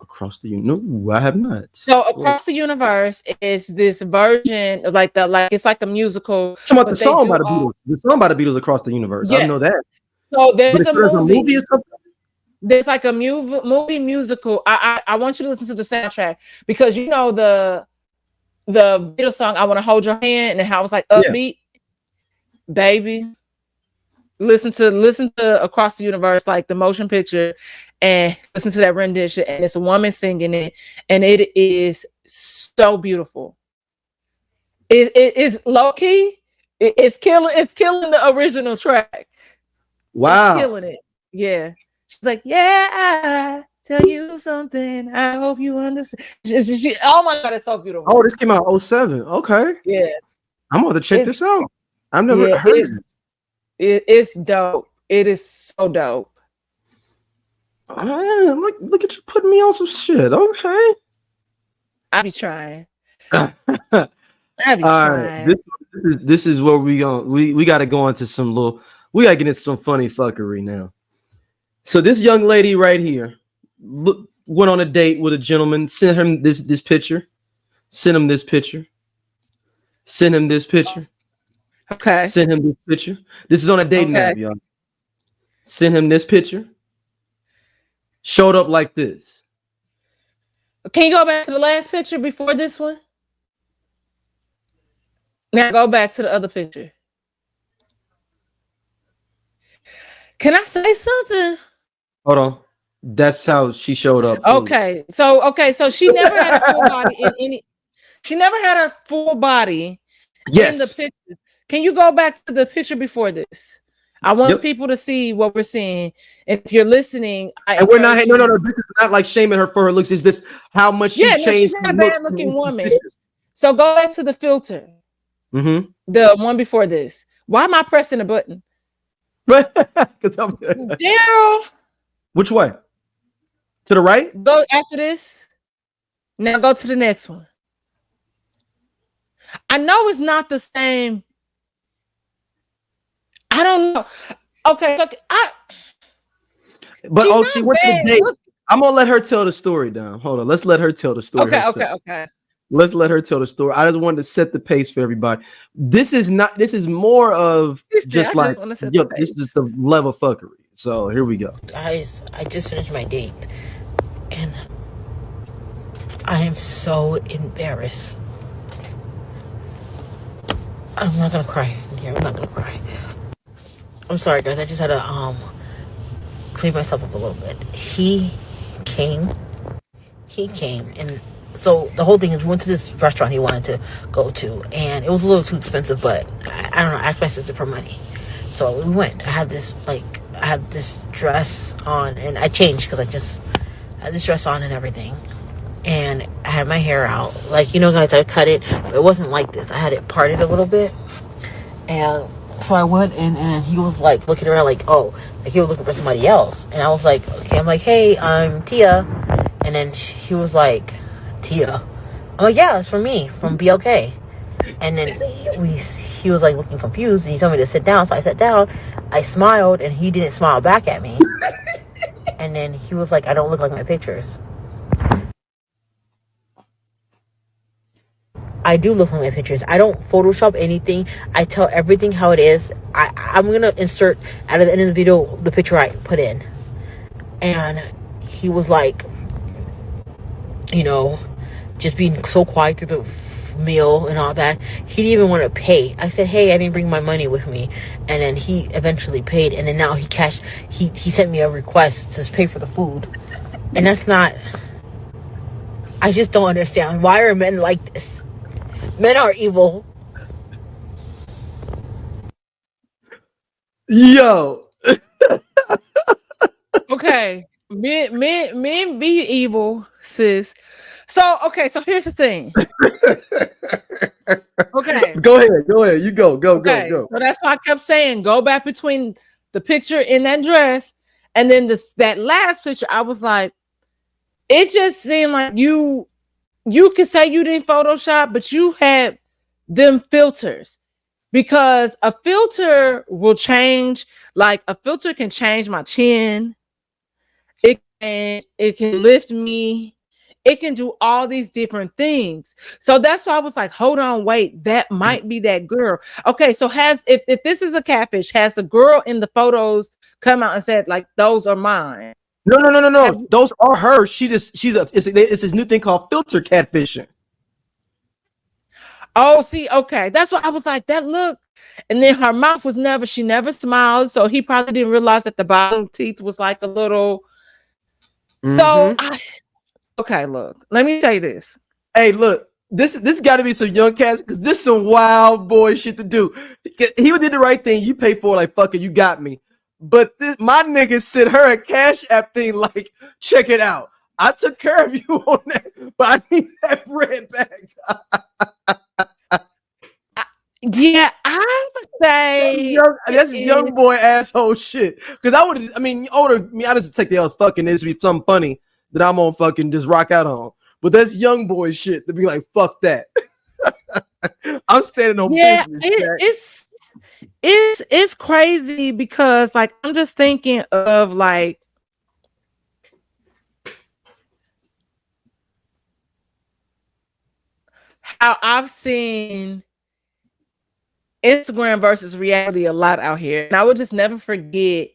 Across the No, I have not. So Across the Universe is this version of it's like a musical. Talking about the song by the Beatles. The song by the Beatles, Across the Universe. Yes. I know that. So there's a movie or something. There's like a movie musical. I want you to listen to the soundtrack, because the Beatles song "I Want to Hold Your Hand" and how it's like upbeat, baby. Listen to Across the Universe, like the motion picture, and listen to that rendition, and it's a woman singing it, and it is so beautiful. It is low key. It's killing the original track. Wow, it's killing it. Yeah, she's like, yeah, I tell you something. I hope you understand. Oh my God, it's so beautiful. Oh, this came out 2007. Okay, yeah, I'm gonna check this out. I've never heard it. It's dope. It is so dope. Look at you putting me on some shit. Okay. I be trying. All I be trying. right, this is where we got to go into some we got to get into some funny fuckery now. So this young lady right here went on a date with a gentleman, sent him this picture, sent him this picture, sent him this picture. Okay. Send him this picture. This is on a dating app, y'all. Send him this picture. Showed up like this. Can you go back to the last picture before this one? Now go back to the other picture. Can I say something? Hold on. That's how she showed up. Okay. So she never had her full body in any. She never had her full body in the picture. Can you go back to the picture before this? I want people to see what we're seeing. If you're listening, and we're not. No. This is not like shaming her for her looks. Is this how much she changed? She's not a bad-looking woman. So go back to the filter. Mm-hmm. The one before this. Why am I pressing a button? Daryl. Which way? To the right? Go after this. Now go to the next one. I know it's not the same. I don't know. Okay, but she went to the date. I'm gonna let her tell the story down. Hold on, let's let her tell the story. Okay. Let's let her tell the story. I just wanted to set the pace for everybody. This is more of this is the level of fuckery. So here we go. Guys, I just finished my date and I am so embarrassed. I'm not gonna cry here. I'm not gonna cry. I'm sorry, guys. I just had to clean myself up a little bit. He came, and so the whole thing is we went to this restaurant he wanted to go to, and it was a little too expensive, but I don't know. I asked my sister for money, so we went. I had this dress on, and I changed because I had this dress on and everything, and I had my hair out. Like, guys, I cut it, but it wasn't like this. I had it parted a little bit, and so I went in, and he was like looking around like, oh, like he was looking for somebody else. And I was like, okay. I'm like, hey, I'm Tia. And then he was like, Tia? I'm like, yeah, it's for me, from BLK. And then he was like looking confused, and he told me to sit down. So I sat down, I smiled, and he didn't smile back at me. And then he was like, I don't look like my pictures. I do look like my pictures. I don't Photoshop anything. I tell everything how it is. I'm going to insert at the end of the video the picture I put in. And he was like, just being so quiet through the meal and all that. He didn't even want to pay. I said, hey, I didn't bring my money with me. And then he eventually paid. And then now he sent me a request to pay for the food. And that's not... I just don't understand. Why are men like this? Men are evil. Yo. Okay. Men be evil, sis. So here's the thing. Okay. Go ahead. You go. So that's why I kept saying go back between the picture in that dress and then that last picture. I was like, it just seemed like you could say you didn't Photoshop, but you had them filters, because a filter will change. Like a filter can change my chin. It can lift me. It can do all these different things. So that's why I was like, hold on, wait, that might be that girl. Okay, so if this is a catfish, has the girl in the photos come out and said like those are mine? No. Those are her. It's this new thing called filter catfishing. Oh, see, okay. That's what I was like, that look. And then her mouth was she never smiled. So he probably didn't realize that the bottom teeth was like a little. So okay, look, let me say this. Hey, look, this got to be some young cats, because this is some wild boy shit to do. He did the right thing. You paid for it, like, fuck it, you got me. But my nigga sent her a Cash App thing like, check it out. I took care of you on that, but I need that bread back. Yeah, I would say that's young boy asshole shit. Because older me, I just take the L fucking this be something funny that I'm gonna fucking just rock out on. but that's young boy shit to be like, fuck that. I'm standing on business. It's crazy because like I'm just thinking of like how I've seen Instagram versus reality a lot out here. And I would just never forget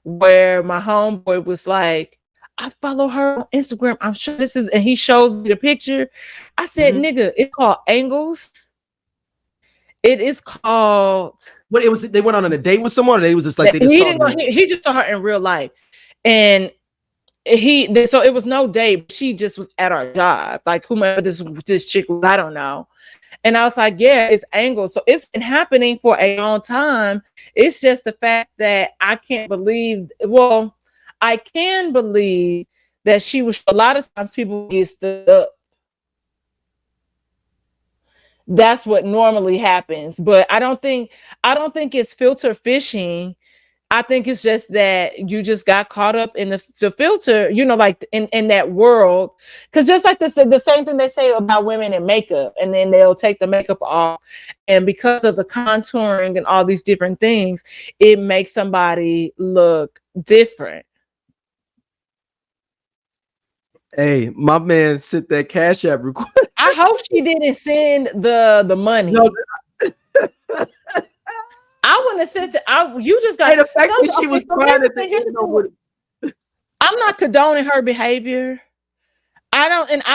where my homeboy was like, I follow her on Instagram. I'm sure this is, and he shows me the picture. I said, nigga, it's called angles. It is called. What it was? They went on a date with someone, or they was just like they just saw her. He just saw her in real life, and so it was no date. She just was at our job, like whomever this chick was, I don't know. And I was like, yeah, it's angles. So it's been happening for a long time. It's just the fact that I can't believe. Well, I can believe that she was. A lot of times people get stood up. That's what normally happens, but I don't think it's filter fishing. I think it's just that you just got caught up in the filter, you know, like in that world. Because just like this, the same thing they say about women in makeup, and then they'll take the makeup off, and because of the contouring and all these different things, it makes somebody look different. Hey, my man sent that Cash App request. I hope she didn't send the money. No. I wouldn't have sent it. You just got the fact that she was crying at the end. I'm not condoning her behavior. I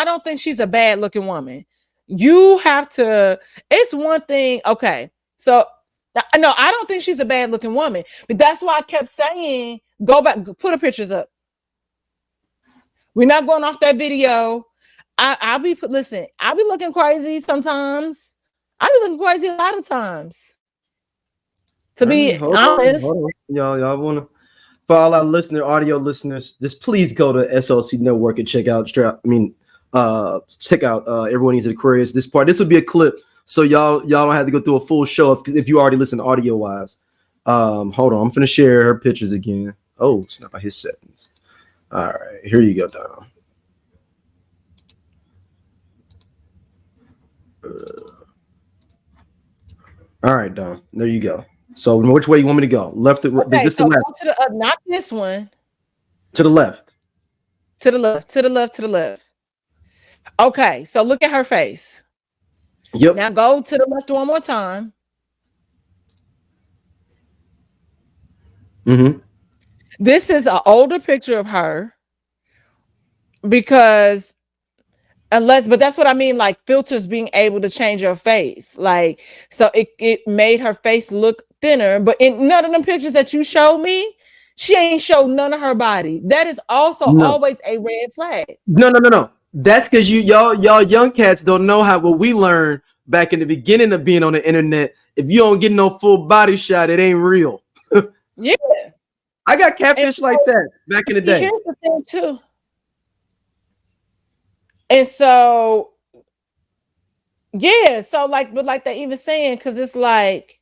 don't think she's a bad looking woman. You have to. It's one thing. Okay, so no, I don't think she's a bad looking woman. But that's why I kept saying, go back, put her pictures up. We're not going off that video. I'll be looking crazy sometimes. I'll be looking crazy a lot of times. To be honest, y'all want to, for all our audio listeners, just please go to SOLC Network and check out Everyone Needs an Aquarius. This will be a clip, so y'all don't have to go through a full show if you already listen audio wise. Hold on, I'm finna share her pictures again. Oh snap! I hit settings. All right, here you go, Dom. All right, Dom. There you go. So, which way you want me to go? Left or right? Okay, This so the left. go to the not this one. To the left. To the left. To the left. To the left. Okay, so look at her face. Yep. Now go to the left one more time. This is an older picture of her because but that's what I mean, like filters being able to change your face. Like, so it made her face look thinner, but in none of them pictures that you showed me, she ain't showed none of her body. That is also always a red flag. No. That's because y'all young cats don't know what we learned back in the beginning of being on the internet. If you don't get no full body shot, it ain't real. Yeah. I got catfish like that back in the day. Here's the thing too. And so, yeah, so like, but like they even saying, because it's like,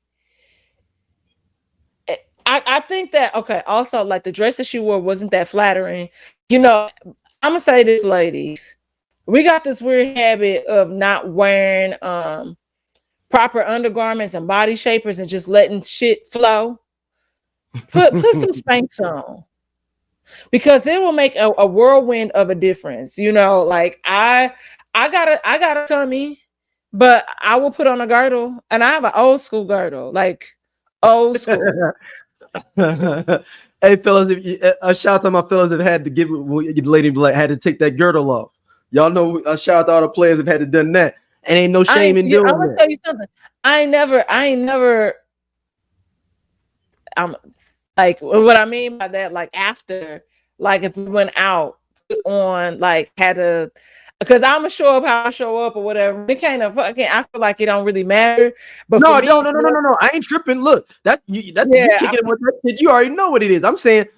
I think that, okay, also like the dress that she wore wasn't that flattering. You know, I'm gonna say this, ladies, we got this weird habit of not wearing proper undergarments and body shapers and just letting shit flow. Put some Spanx on. Because it will make a whirlwind of a difference. You know, like I got a tummy, but I will put on a girdle, and I have an old school girdle, like old school. Hey fellas, a shout out to my fellas that had to give the lady had to take that girdle off. Y'all know, a shout out to all the players that had to done that. And ain't no shame in doing I'm gonna that. tell you something. I ain't never. I'm like, what I mean by that, like after, like if we went out, put on, like had to, because I'm gonna show up how I show up or whatever. It kind of, I feel like it don't really matter. But No. I ain't tripping. Look, you kicking it with that shit. You already know what it is. I'm saying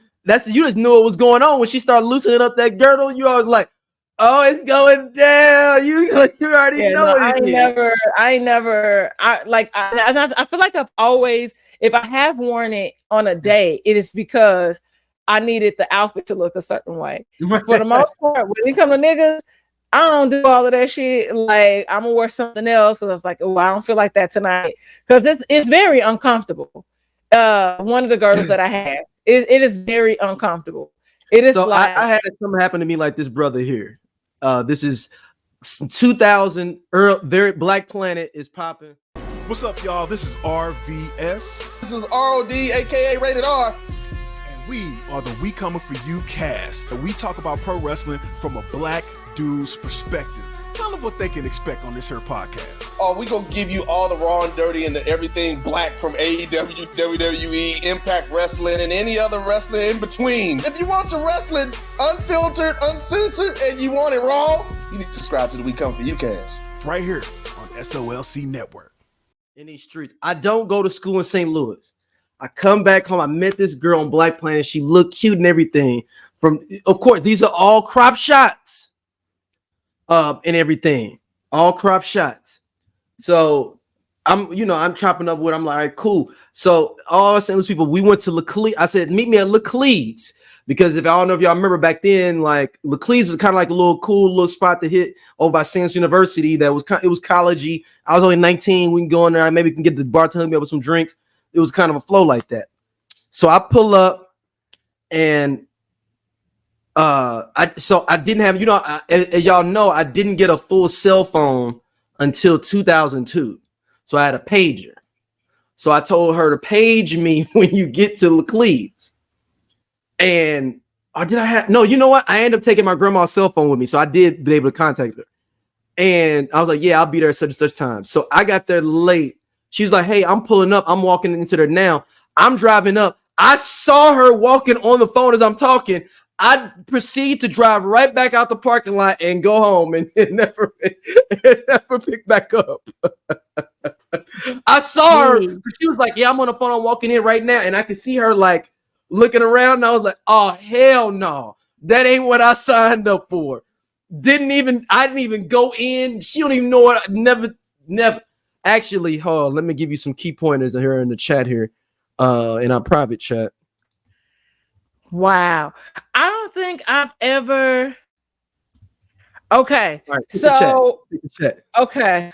you just knew what was going on when she started loosening up that girdle. You always like, oh, it's going down. You already know what it is. I feel like I've always, if I have worn it on a day, it is because I needed the outfit to look a certain way. For the most part, when it comes to niggas, I don't do all of that shit. Like, I'm gonna wear something else. So it's like, oh, I don't feel like that tonight because it's very uncomfortable. One of the girdles that I have, it is very uncomfortable. It is So like I had something happen to me like this brother here. This is 2000. Very Black Planet is popping. What's up, y'all? This is RVS. This is ROD, aka Rated R. And we are the We Coming For You cast. And we talk about pro wrestling from a black dude's perspective. Tell them what they can expect on this here podcast. Oh, we gonna give you all the raw and dirty and everything black from AEW, WWE, Impact Wrestling, and any other wrestling in between. If you want your wrestling unfiltered, uncensored, and you want it raw, you need to subscribe to the We Come For You cast. Right here on SOLC Network. In these streets, I don't go to school in St. Louis. I come back home. I met this girl on Black Planet. She looked cute and everything. Of course, these are all crop shots, and everything, all crop shots. So I'm chopping up with. I'm like, all right, cool. So all St. Louis people, we went to Laclede. I said, meet me at Laclede's. Because if I don't know if y'all remember back then, like Laclede's is kind of like a little cool little spot to hit over by St. Louis University. It was collegey. I was only 19. We can go in there. Maybe we can get the bartender me up with some drinks. It was kind of a flow like that. So I pull up, and I didn't have, as y'all know, I didn't get a full cell phone until 2002. So I had a pager. So I told her to page me when you get to Laclede's. And you know what? I ended up taking my grandma's cell phone with me. So I did be able to contact her. And I was like, yeah, I'll be there at such and such time. So I got there late. She was like, hey, I'm pulling up. I'm walking into there now. I'm driving up. I saw her walking on the phone as I'm talking. I proceed to drive right back out the parking lot and go home and never pick back up. I saw her. She was like, yeah, I'm on the phone. I'm walking in right now. And I could see her like looking around. And I was like, oh, hell no. That ain't what I signed up for. I didn't even go in. She don't even know what. Never. Actually, hold on, let me give you some key pointers here in the chat here, in our private chat. Wow. I don't think I've ever. Okay. Right, so chat. Okay.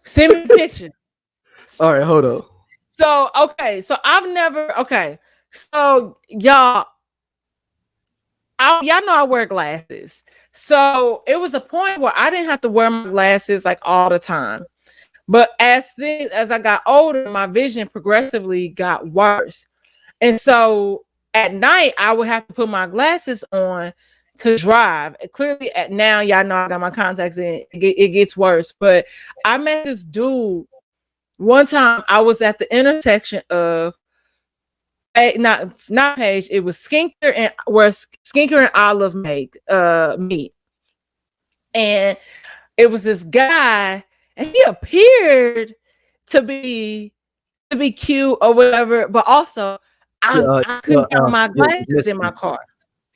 Send me a picture. All right, hold on. So I've never. Okay. So y'all know I wear glasses. So it was a point where I didn't have to wear my glasses like all the time. But as I got older, my vision progressively got worse. And so at night, I would have to put my glasses on to drive. Clearly, now y'all know I got my contacts in. It gets worse. But I met this dude one time. I was at the intersection of not Page. It was Skinker and Olive meet, and it was this guy, and he appeared to be cute or whatever, but also I couldn't find my glasses in my car.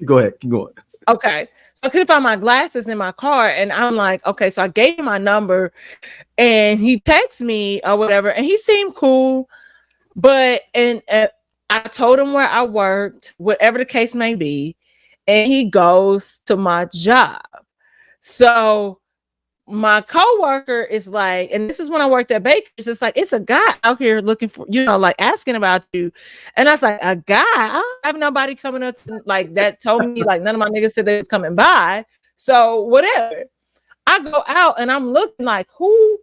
Go ahead, keep going. Okay, so I couldn't find my glasses in my car, and I'm like, okay, so I gave him my number, and he texted me or whatever, and he seemed cool, but I told him where I worked, whatever the case may be, and he goes to my job. So my coworker is like, and this is when I worked at Baker's, it's like, it's a guy out here looking for, like asking about you. And I was like, a guy? I don't have nobody coming up to, like that told me, like none of my niggas said they was coming by. So whatever. I go out and I'm looking like, who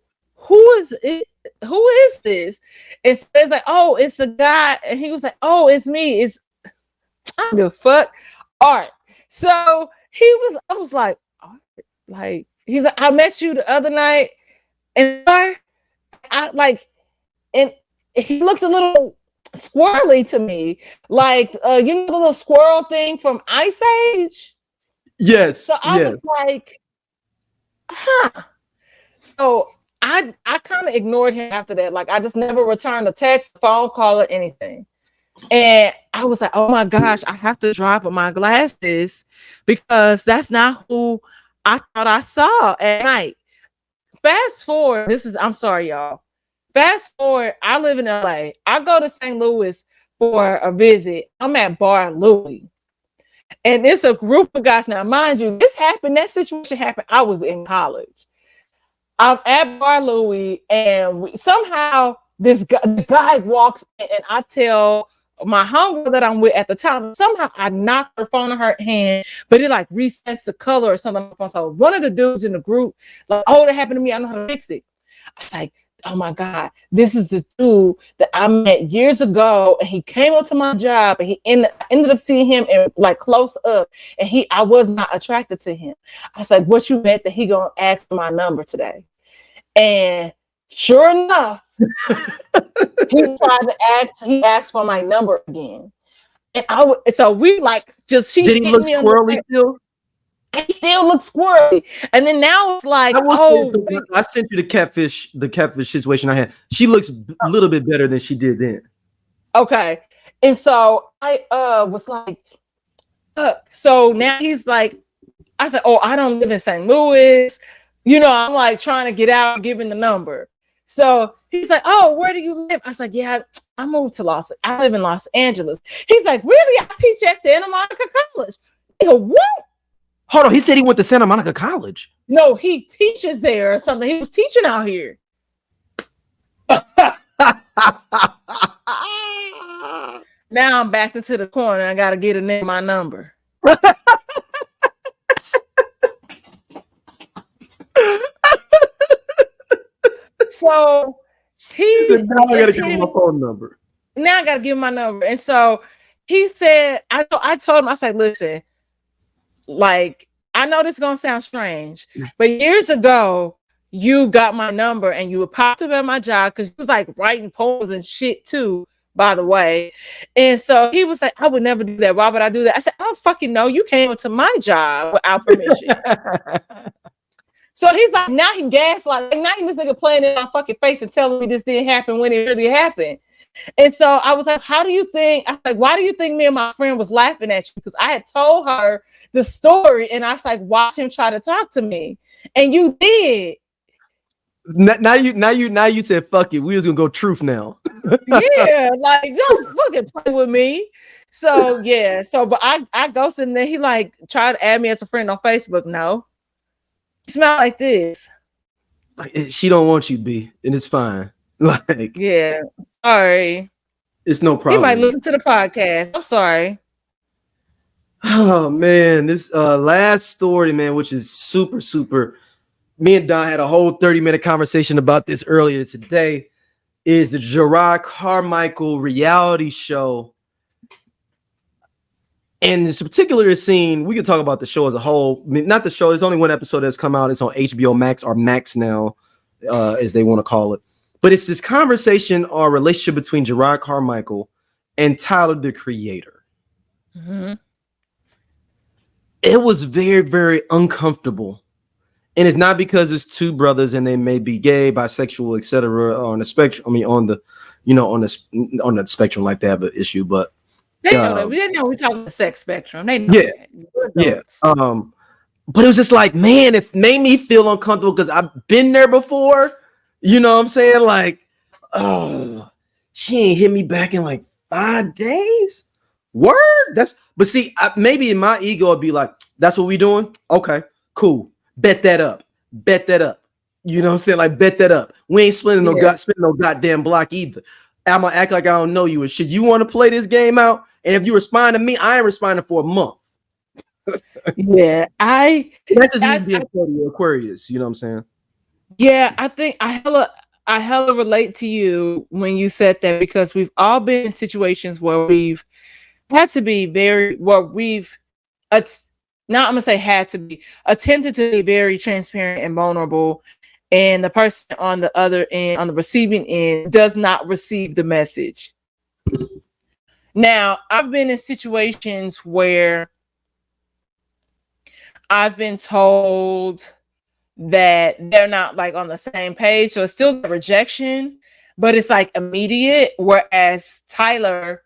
is it? Who is this? It's like, oh, it's the guy. And he was like, oh, it's me. I don't give a fuck. Art. So I was like, Art? Like, he's like, I met you the other night. And and he looks a little squirrely to me. Like, the little squirrel thing from Ice Age? Yes. So I was like, huh. So I kind of ignored him after that. Like, I just never returned a text, phone call, or anything. And I was like, oh my gosh, I have to drive with my glasses because that's not who I thought I saw at night. Fast forward, I'm sorry, y'all. Fast forward, I live in LA. I go to St. Louis for a visit. I'm at Bar Louie. And it's a group of guys. Now, mind you, that situation happened. I was in college. I'm at Bar Louie, and somehow the guy walks in, and I tell my homegirl that I'm with at the time, somehow I knocked her phone in her hand, but it like resets the color or something. So one of the dudes in the group, like, oh, that happened to me. I know how to fix it. I was like, oh my God, this is the dude that I met years ago, and he came up to my job, and he ended up seeing him and like close up, and I was not attracted to him. I was like, what you bet that he gonna ask for my number today? And sure enough, he asked for my number again. And so we like just did he look squirrely still? He still looks squirrely. And then now it's like, I sent you the catfish situation I had. She looks a little bit better than she did then. Okay. And so I was like, so now he's like, I said, oh, I don't live in St. Louis. You know, I'm like trying to get out, giving the number. So he's like, oh, where do you live? I was like, yeah, I moved to I live in Los Angeles. He's like, really? I teach at Santa Monica College. I go, what? Hold on, he said he went to Santa Monica College. No, he teaches there or something. He was teaching out here. Now I'm backed into the corner. I gotta get my number. So he said, now I gotta give him my phone number. Now I gotta give him my number. And so he said, I told him, I said, listen, like, I know this is gonna sound strange, but years ago, you got my number and you popped up at my job because he was like writing poems and shit too, by the way. And so he was like, I would never do that. Why would I do that? I said, I don't fucking know. You came into my job without permission. So he's like, now he gaslight. Like, now this nigga playing in my fucking face and telling me this didn't happen when it really happened. And so I was like, how do you think? I was like, why do you think me and my friend was laughing at you? Because I had told her the story, and I was like, watch him try to talk to me, and you did. Now you said fuck it. We was gonna go truth now. Yeah, like don't fucking play with me. So yeah, but I ghosted, and then he like tried to add me as a friend on Facebook. No. Smell like this. Like, she don't want you, B, and it's fine. Like, yeah, sorry. It's no problem. He might listen to the podcast. I'm sorry. Oh man, this last story, man, which is super, super. Me and Don had a whole 30-minute conversation about this earlier today. Is the Jerrod Carmichael reality show. And this particular scene, we can talk about the show as a whole. I mean, not the show. There's only one episode that's come out. It's on HBO Max, or Max now, as they want to call it. But it's this conversation or relationship between Jerrod Carmichael and Tyler, the Creator. Mm-hmm. It was very, very uncomfortable. And it's not because it's two brothers and they may be gay, bisexual, etc. on the spectrum. I mean, on the spectrum, like they have an issue, but they know that. They know we're talking about the sex spectrum. They know that. But it was just like, man, it made me feel uncomfortable because I've been there before. You know what I'm saying? Like, oh, she ain't hit me back in like 5 days. Word? But see, maybe in my ego I'd be like, that's what we doing? Okay, cool. Bet that up. You know what I'm saying? Like, bet that up. We ain't spending no goddamn block either. I'm gonna act like I don't know you and shit. You want to play this game out? And if you respond to me, I ain't responding for a month. Yeah, that's just me being Aquarius. You know what I'm saying? Yeah, I think I hella relate to you when you said that, because we've all been in situations where we've had to be attempted to be very transparent and vulnerable, and the person on the other end, on the receiving end, does not receive the message. Now, I've been in situations where I've been told that they're not like on the same page, so it's still the rejection, but it's like immediate. Whereas Tyler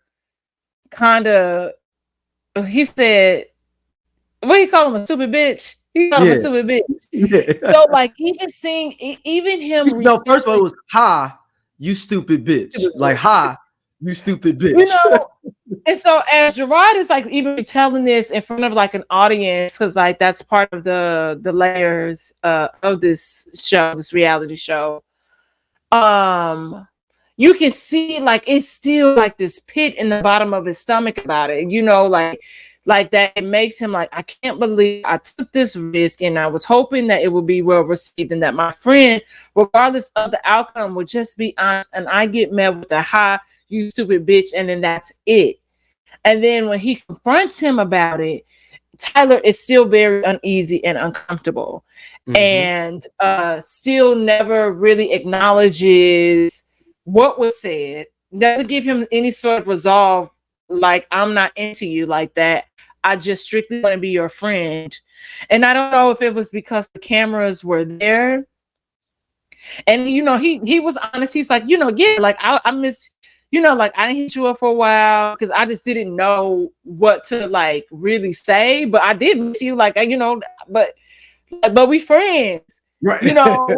he said, what do you call him, a stupid bitch? He called him a stupid bitch. Yeah. So like even him. No, first of all, it was, "Hi, you stupid bitch." Like, "Hi, You stupid bitch. You know, and so as Jerrod is like even telling this in front of like an audience, because like that's part of the layers of this show, this reality show. You can see like it's still like this pit in the bottom of his stomach about it, you know, like that it makes him like, I can't believe I took this risk and I was hoping that it would be well received and that my friend, regardless of the outcome, would just be honest, and I get met with a "ha, you stupid bitch," and then that's it. And then when he confronts him about it, Tyler is still very uneasy and uncomfortable, and still never really acknowledges what was said, doesn't give him any sort of resolve, like, I'm not into you like that. I just strictly want to be your friend. And I don't know if it was because the cameras were there. And, you know, he was honest. He's like, you know, yeah, like I miss, you know, like I didn't hit you up for a while because I just didn't know what to like really say. But I did miss you, like, you know, but we friends, right? You know,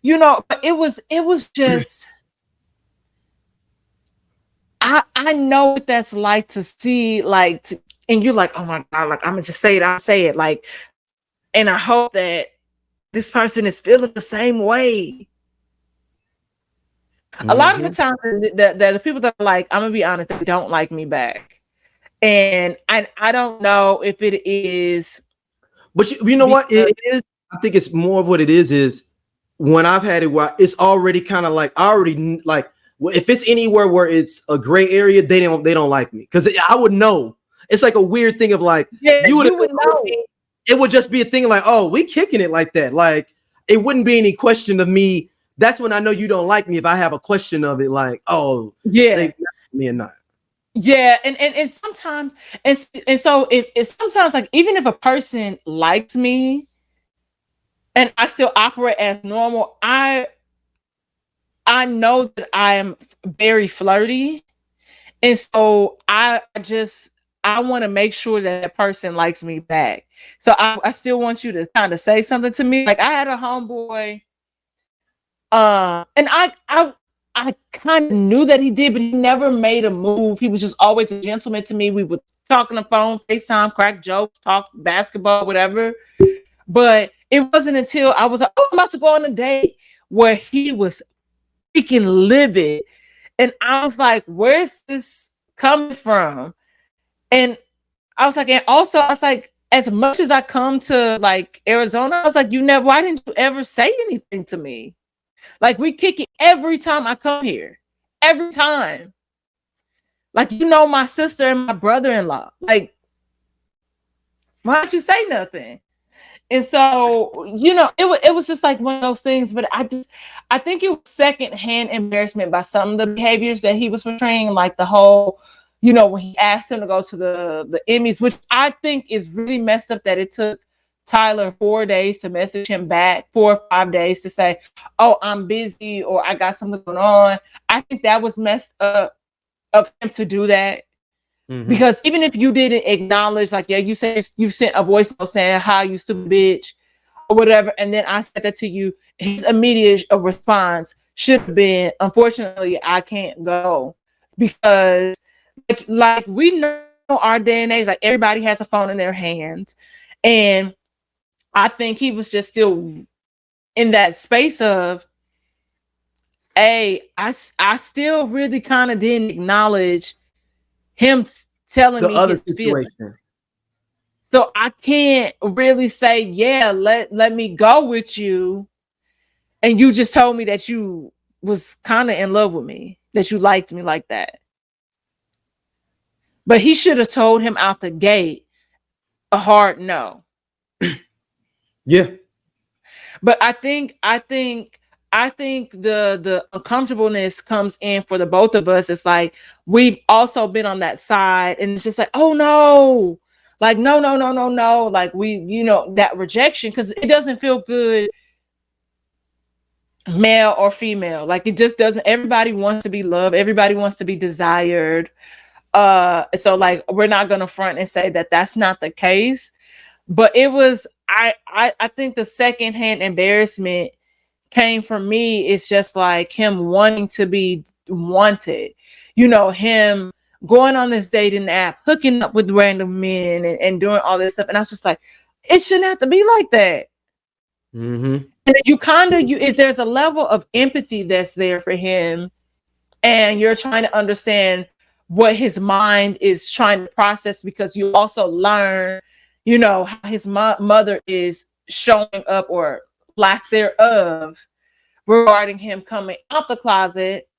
you know. But it was just. I know what that's like to see, like, and you're like, oh my God, like I'm gonna just say it. I'll say it, like, and I hope that this person is feeling the same way. A lot of the times, the people that are like, I'm gonna be honest, they don't like me back, and I don't know if it is, but you know what it is. I think it's more of what it is when I've had it where it's already kind of like I already like. If it's anywhere where it's a gray area, they don't like me because I would know. It's like a weird thing of like, yeah, you would know. It would just be a thing like, oh, we kicking it like that. Like it wouldn't be any question of me. That's when I know you don't like me. If I have a question of it, like, oh, yeah, they me or not. Yeah, and sometimes and so if sometimes like even if a person likes me and I still operate as normal, I know that I am very flirty, and so I want to make sure that person likes me back. So I still want you to kind of say something to me. Like I had a homeboy, and I kind of knew that he did, but he never made a move. He was just always a gentleman to me. We would talk on the phone, FaceTime, crack jokes, talk basketball, whatever. But it wasn't until I was like, oh, I'm about to go on a date where he was freaking livid. And I was like, where's this coming from? And I was like, and also I was like, as much as I come to like Arizona, I was like, why didn't you ever say anything to me? Like we kick it every time I come here. Every time. Like, you know, my sister and my brother-in-law. Like, why don't you say nothing? And so, you know, it was just like one of those things, but I think it was secondhand embarrassment by some of the behaviors that he was portraying, like the whole, you know, when he asked him to go to the Emmys, which I think is really messed up that it took Tyler 4 days to message him back, 4 or 5 days to say, oh, I'm busy or I got something going on. I think that was messed up of him to do that. Because even if you didn't acknowledge, like, yeah, you said you sent a voice note saying, "Hi, you stupid bitch," or whatever, and then I said that to you, his immediate response should have been, "Unfortunately, I can't go," because, like we know our day and age, like everybody has a phone in their hands, and I think he was just still in that space of, hey, I still really kind of didn't acknowledge him telling the me other his situation. feelings. So I can't really say, yeah, let me go with you. And you just told me that you was kind of in love with me, that you liked me like that. But he should have told him out the gate a hard no. Yeah. But I think the uncomfortableness comes in for the both of us. It's like we've also been on that side, and it's just like, oh no, like no, like we, you know, that rejection, because it doesn't feel good, male or female. Like it just doesn't. Everybody wants to be loved. Everybody wants to be desired. So like we're not gonna front and say that that's not the case. But it was, I think the secondhand embarrassment came from me is just like him wanting to be wanted, you know, him going on this dating app, hooking up with random men and doing all this stuff. And I was just like, it shouldn't have to be like that. Mm-hmm. And you if there's a level of empathy that's there for him, and you're trying to understand what his mind is trying to process, because you also learn, you know, how his mother is showing up or lack thereof regarding him coming out the closet,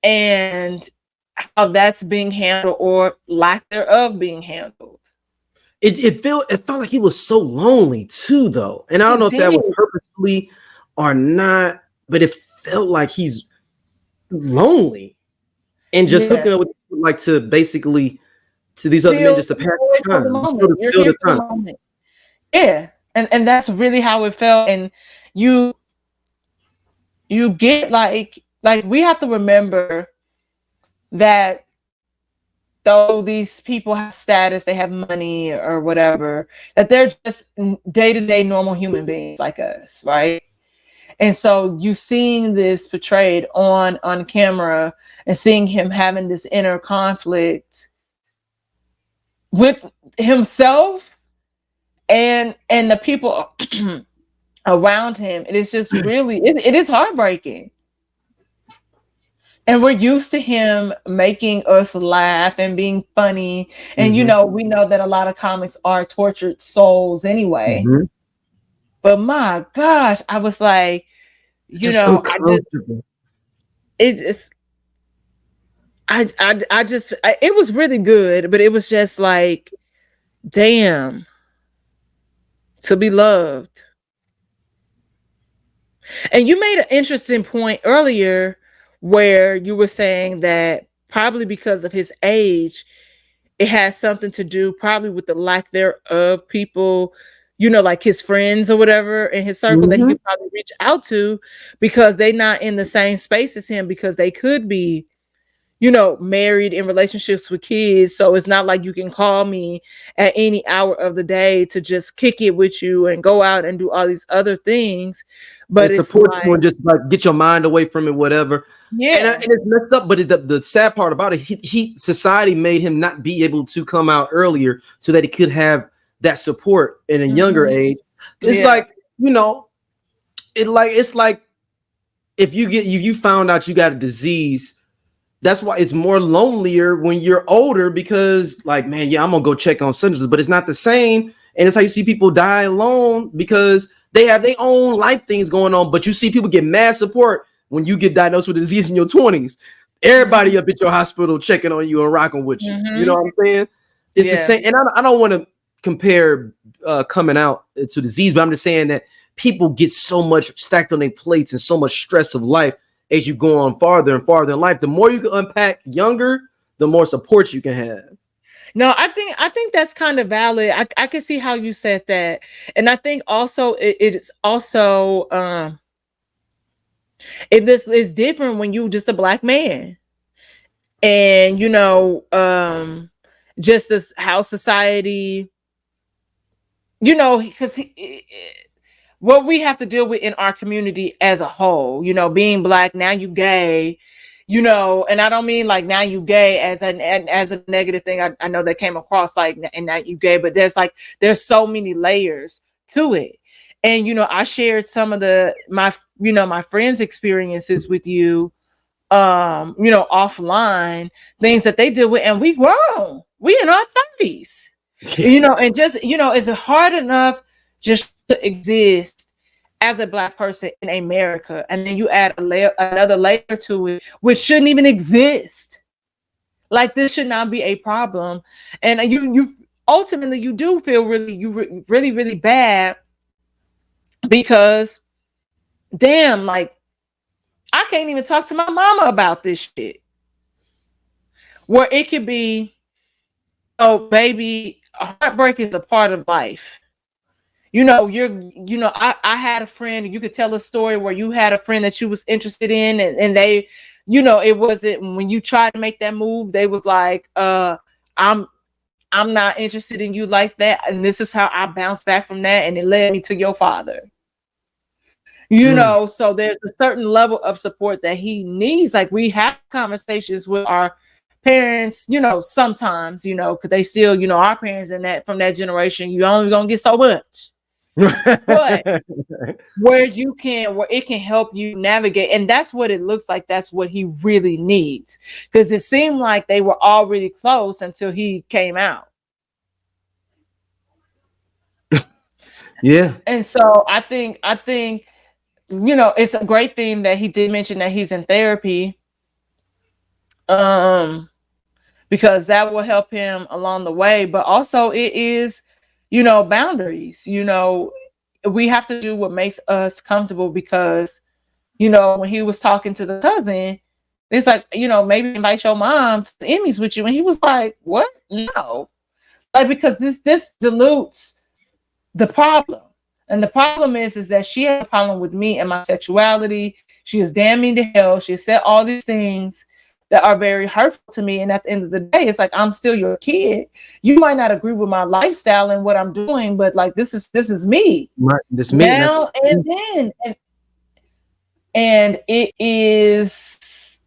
and how that's being handled or lack thereof being handled. It felt like he was so lonely too, though. And I don't know if that was purposefully or not, but it felt like he's lonely and just hooking up with, like, to basically to these other men just to pass the time. You're here for the moment. Yeah. And that's really how it felt. And you get like we have to remember that though these people have status, they have money or whatever, that they're just day-to-day normal human beings like us, right? And so you seeing this portrayed on camera and seeing him having this inner conflict with himself and the people around him, it is just really, it is heartbreaking. And we're used to him making us laugh and being funny. And, you know, we know that a lot of comics are tortured souls anyway. But my gosh, I was like, you know, it was really good, but it was just like, damn, to be loved. And you made an interesting point earlier where you were saying that probably because of his age, it has something to do probably with the lack thereof people, you know, like his friends or whatever in his circle that he could probably reach out to, because they're not in the same space as him, because they could be, you know, married in relationships with kids. So it's not like you can call me at any hour of the day to just kick it with you and go out and do all these other things. But it's support like, you and just like get your mind away from it, whatever. Yeah, and it's messed up. But the sad part about it, he society made him not be able to come out earlier so that he could have that support in a younger age. It's like, you know, it's like if you found out you got a disease. That's why it's more lonelier when you're older, because like, man, yeah, I'm gonna go check on symptoms, but it's not the same. And it's how you see people die alone because they have their own life things going on. But you see people get mad support when you get diagnosed with a disease in your 20s. Everybody up at your hospital checking on you and rocking with you. You know what I'm saying? It's the same. And I don't want to compare coming out to disease, but I'm just saying that people get so much stacked on their plates and so much stress of life. As you go on farther and farther in life, the more you can unpack younger, the more support you can have. No, I think that's kind of valid. I can see how you said that. And I think also it's also if this is different when you just a black man. And you know, just as how society, you know, because what we have to deal with in our community as a whole, you know, being black, now you gay, you know, and I don't mean like now you gay as a negative thing. I know that came across like, and now you gay, but there's so many layers to it. And, you know, I shared some of my friends' experiences with you, you know, offline, things that they deal with, and we grown, we in our 30s, you know, and just, you know, is it hard enough just to exist as a black person in America, and then you add another layer to it, which shouldn't even exist. Like, this should not be a problem, and you ultimately you do feel really bad, because damn, like, I can't even talk to my mama about this shit. Where it could be, oh baby, heartbreak is a part of life. You know, I had a friend, you could tell a story where you had a friend that you was interested in, and they, you know, it wasn't, when you tried to make that move, they was like, I'm not interested in you like that. And this is how I bounced back from that. And it led me to your father. You know, so there's a certain level of support that he needs. Like, we have conversations with our parents, you know, sometimes, you know, because they still, you know, our parents and that from that generation, you only gonna get so much. But where it can help you navigate, and that's what it looks like. That's what he really needs, because it seemed like they were already close until he came out. Yeah. And so I think, you know, it's a great theme that he did mention that he's in therapy, because that will help him along the way. But also it is, you know, boundaries. You know, we have to do what makes us comfortable, because, you know, when he was talking to the cousin, it's like, you know, maybe invite your mom to the Emmys with you. And he was like, what? No. Like, because this dilutes the problem. And the problem is that she has a problem with me and my sexuality. She is damn mean to hell. She has said all these things that are very hurtful to me. And at the end of the day, it's like, I'm still your kid. You might not agree with my lifestyle and what I'm doing, but like, this is me. Right. This me now and then. And it's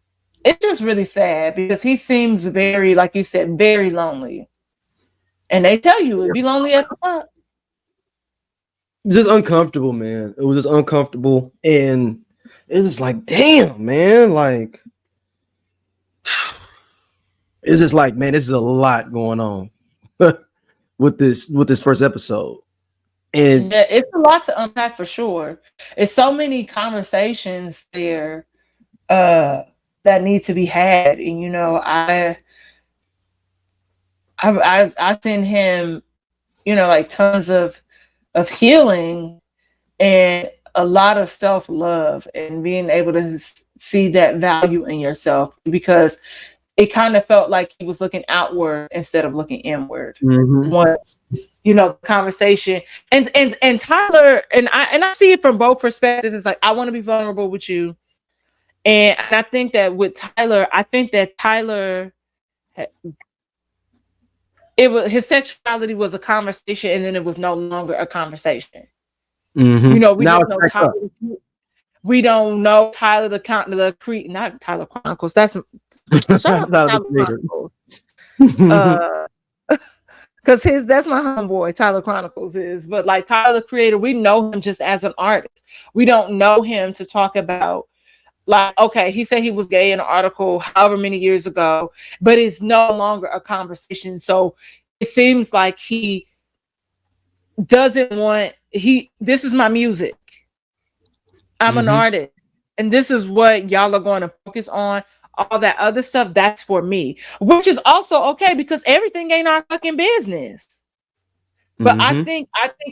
just really sad, because he seems very, like you said, very lonely. And they tell you it'd be lonely at the top. Just uncomfortable, man. It was just uncomfortable, and it's just like, damn, man. Like, it's just like, man, this is a lot going on with this first episode, and yeah, it's a lot to unpack for sure. It's so many conversations there that need to be had, and you know, I send him, you know, like tons of healing and a lot of self-love, and being able to see that value in yourself, because it kind of felt like he was looking outward instead of looking inward. Once, you know, conversation and Tyler, and I see it from both perspectives. It's like, I want to be vulnerable with you, and I think that with Tyler, his sexuality was a conversation, and then it was no longer a conversation. You know, we don't know Tyler the not Tyler Chronicles. That's shout out Tyler Chronicles. Because that's my homeboy, Tyler Chronicles is. But like Tyler the Creator, we know him just as an artist. We don't know him to talk about, like, okay, he said he was gay in an article however many years ago, but it's no longer a conversation. So it seems like he doesn't want, this is my music. I'm an artist, and this is what y'all are going to focus on. All that other stuff, that's for me, which is also okay, because everything ain't our fucking business. But I think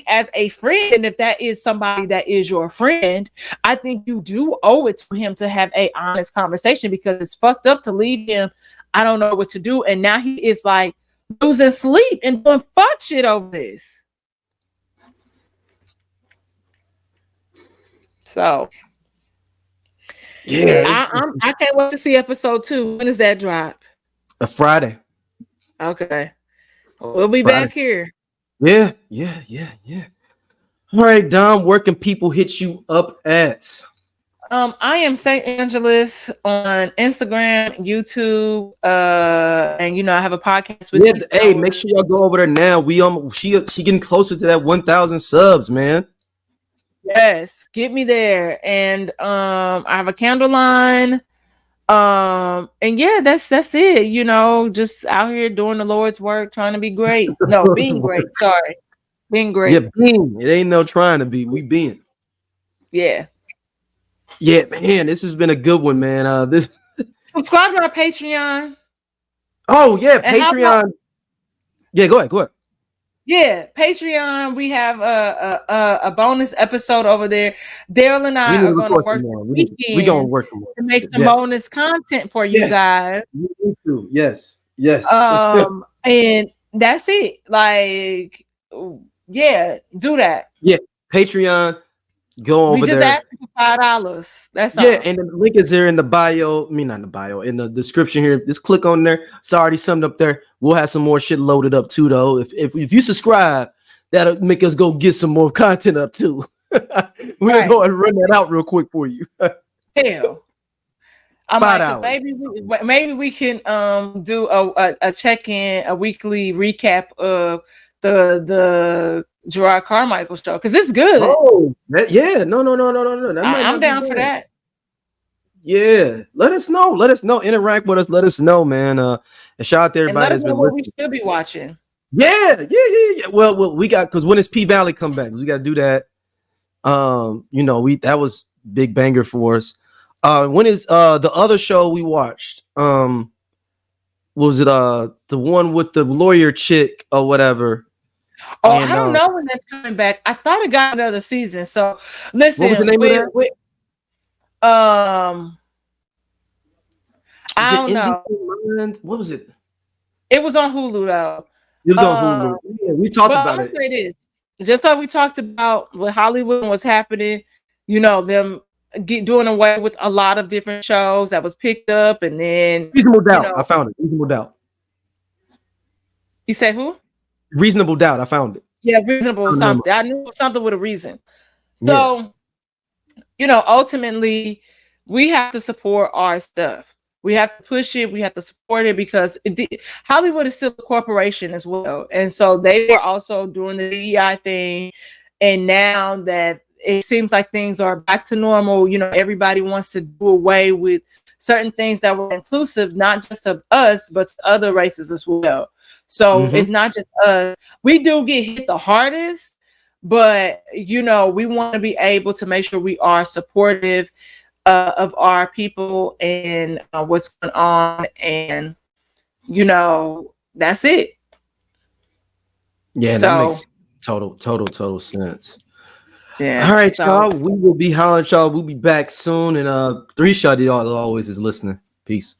as a friend, and if that is somebody that is your friend, I think you do owe it to him to have a honest conversation, because it's fucked up to leave him. I don't know what to do. And now he is like losing sleep and doing fuck shit over this. So yeah, I can't wait to see episode 2. When does that drop? A Friday. Okay. We'll be back here. Yeah. All right, Dom, where can people hit you up at? I am St. Angeles on Instagram, YouTube, and you know, I have a podcast with hey, make sure y'all go over there now. She getting closer to that 1,000 subs, man. Yes, get me there. And I have a candle line. And yeah, that's it. You know, just out here doing the Lord's work, trying to be great. No, being great. Sorry. Being great. Yeah, being. It ain't no trying to be. We being. Yeah. Yeah, man. This has been a good one, man. This subscribe to our Patreon. Oh, yeah, Patreon. Yeah, go ahead. Yeah, Patreon. We have a bonus episode over there. Daryl and I are going to work this weekend. We're going to work to make some bonus content for you guys. Me too. Yes. And that's it. Like, yeah, do that. Yeah, Patreon. Go over there. We just asked for $5. That's all. Yeah, and the link is there in the bio. I mean, not in the bio, in the description here. Just click on there. It's already summed up there. We'll have some more shit loaded up too, though. If you subscribe, that'll make us go get some more content up too. We'll go and run that out real quick for you. Hell. I'm like, 'cause maybe we can do a check-in, a weekly recap of the Jerrod Carmichael show, because it's good. Oh, yeah, no. I'm down for that. Yeah, let us know. Let us know. Interact with us. Let us know, man. And shout out to everybody And let us that's know been what listening. we should be watching. Yeah. Well, we got, because when is P Valley come back, we got to do that. That was big banger for us. When is the other show we watched? What was it? The one with the lawyer chick or whatever. Oh, and I don't know when that's coming back. I thought it got another season. So listen, what was the name of that? I don't know. What was it? It was on Hulu though. It was on Hulu. Yeah, we talked about I'm it. gonna say this, just like we talked about with Hollywood and what's happening. Them doing away with a lot of different shows that was picked up, and then Reasonable Doubt. I found it. Reasonable Doubt. You say who? Reasonable Doubt. I found it. Yeah, Reasonable something. I knew it was something with a reason. So, ultimately, we have to support our stuff. We have to push it. We have to support it because Hollywood is still a corporation as well. And so they were also doing the DEI thing. And now that it seems like things are back to normal, everybody wants to do away with certain things that were inclusive, not just of us, but other races as well. So it's not just us. We do get hit the hardest, but, we want to be able to make sure we are supportive of our people and what's going on. And, that's it. Yeah, so, that makes total sense. Yeah. All right, y'all. We will be hollering, y'all. We'll be back soon. And 3 Shot, y'all always is listening. Peace.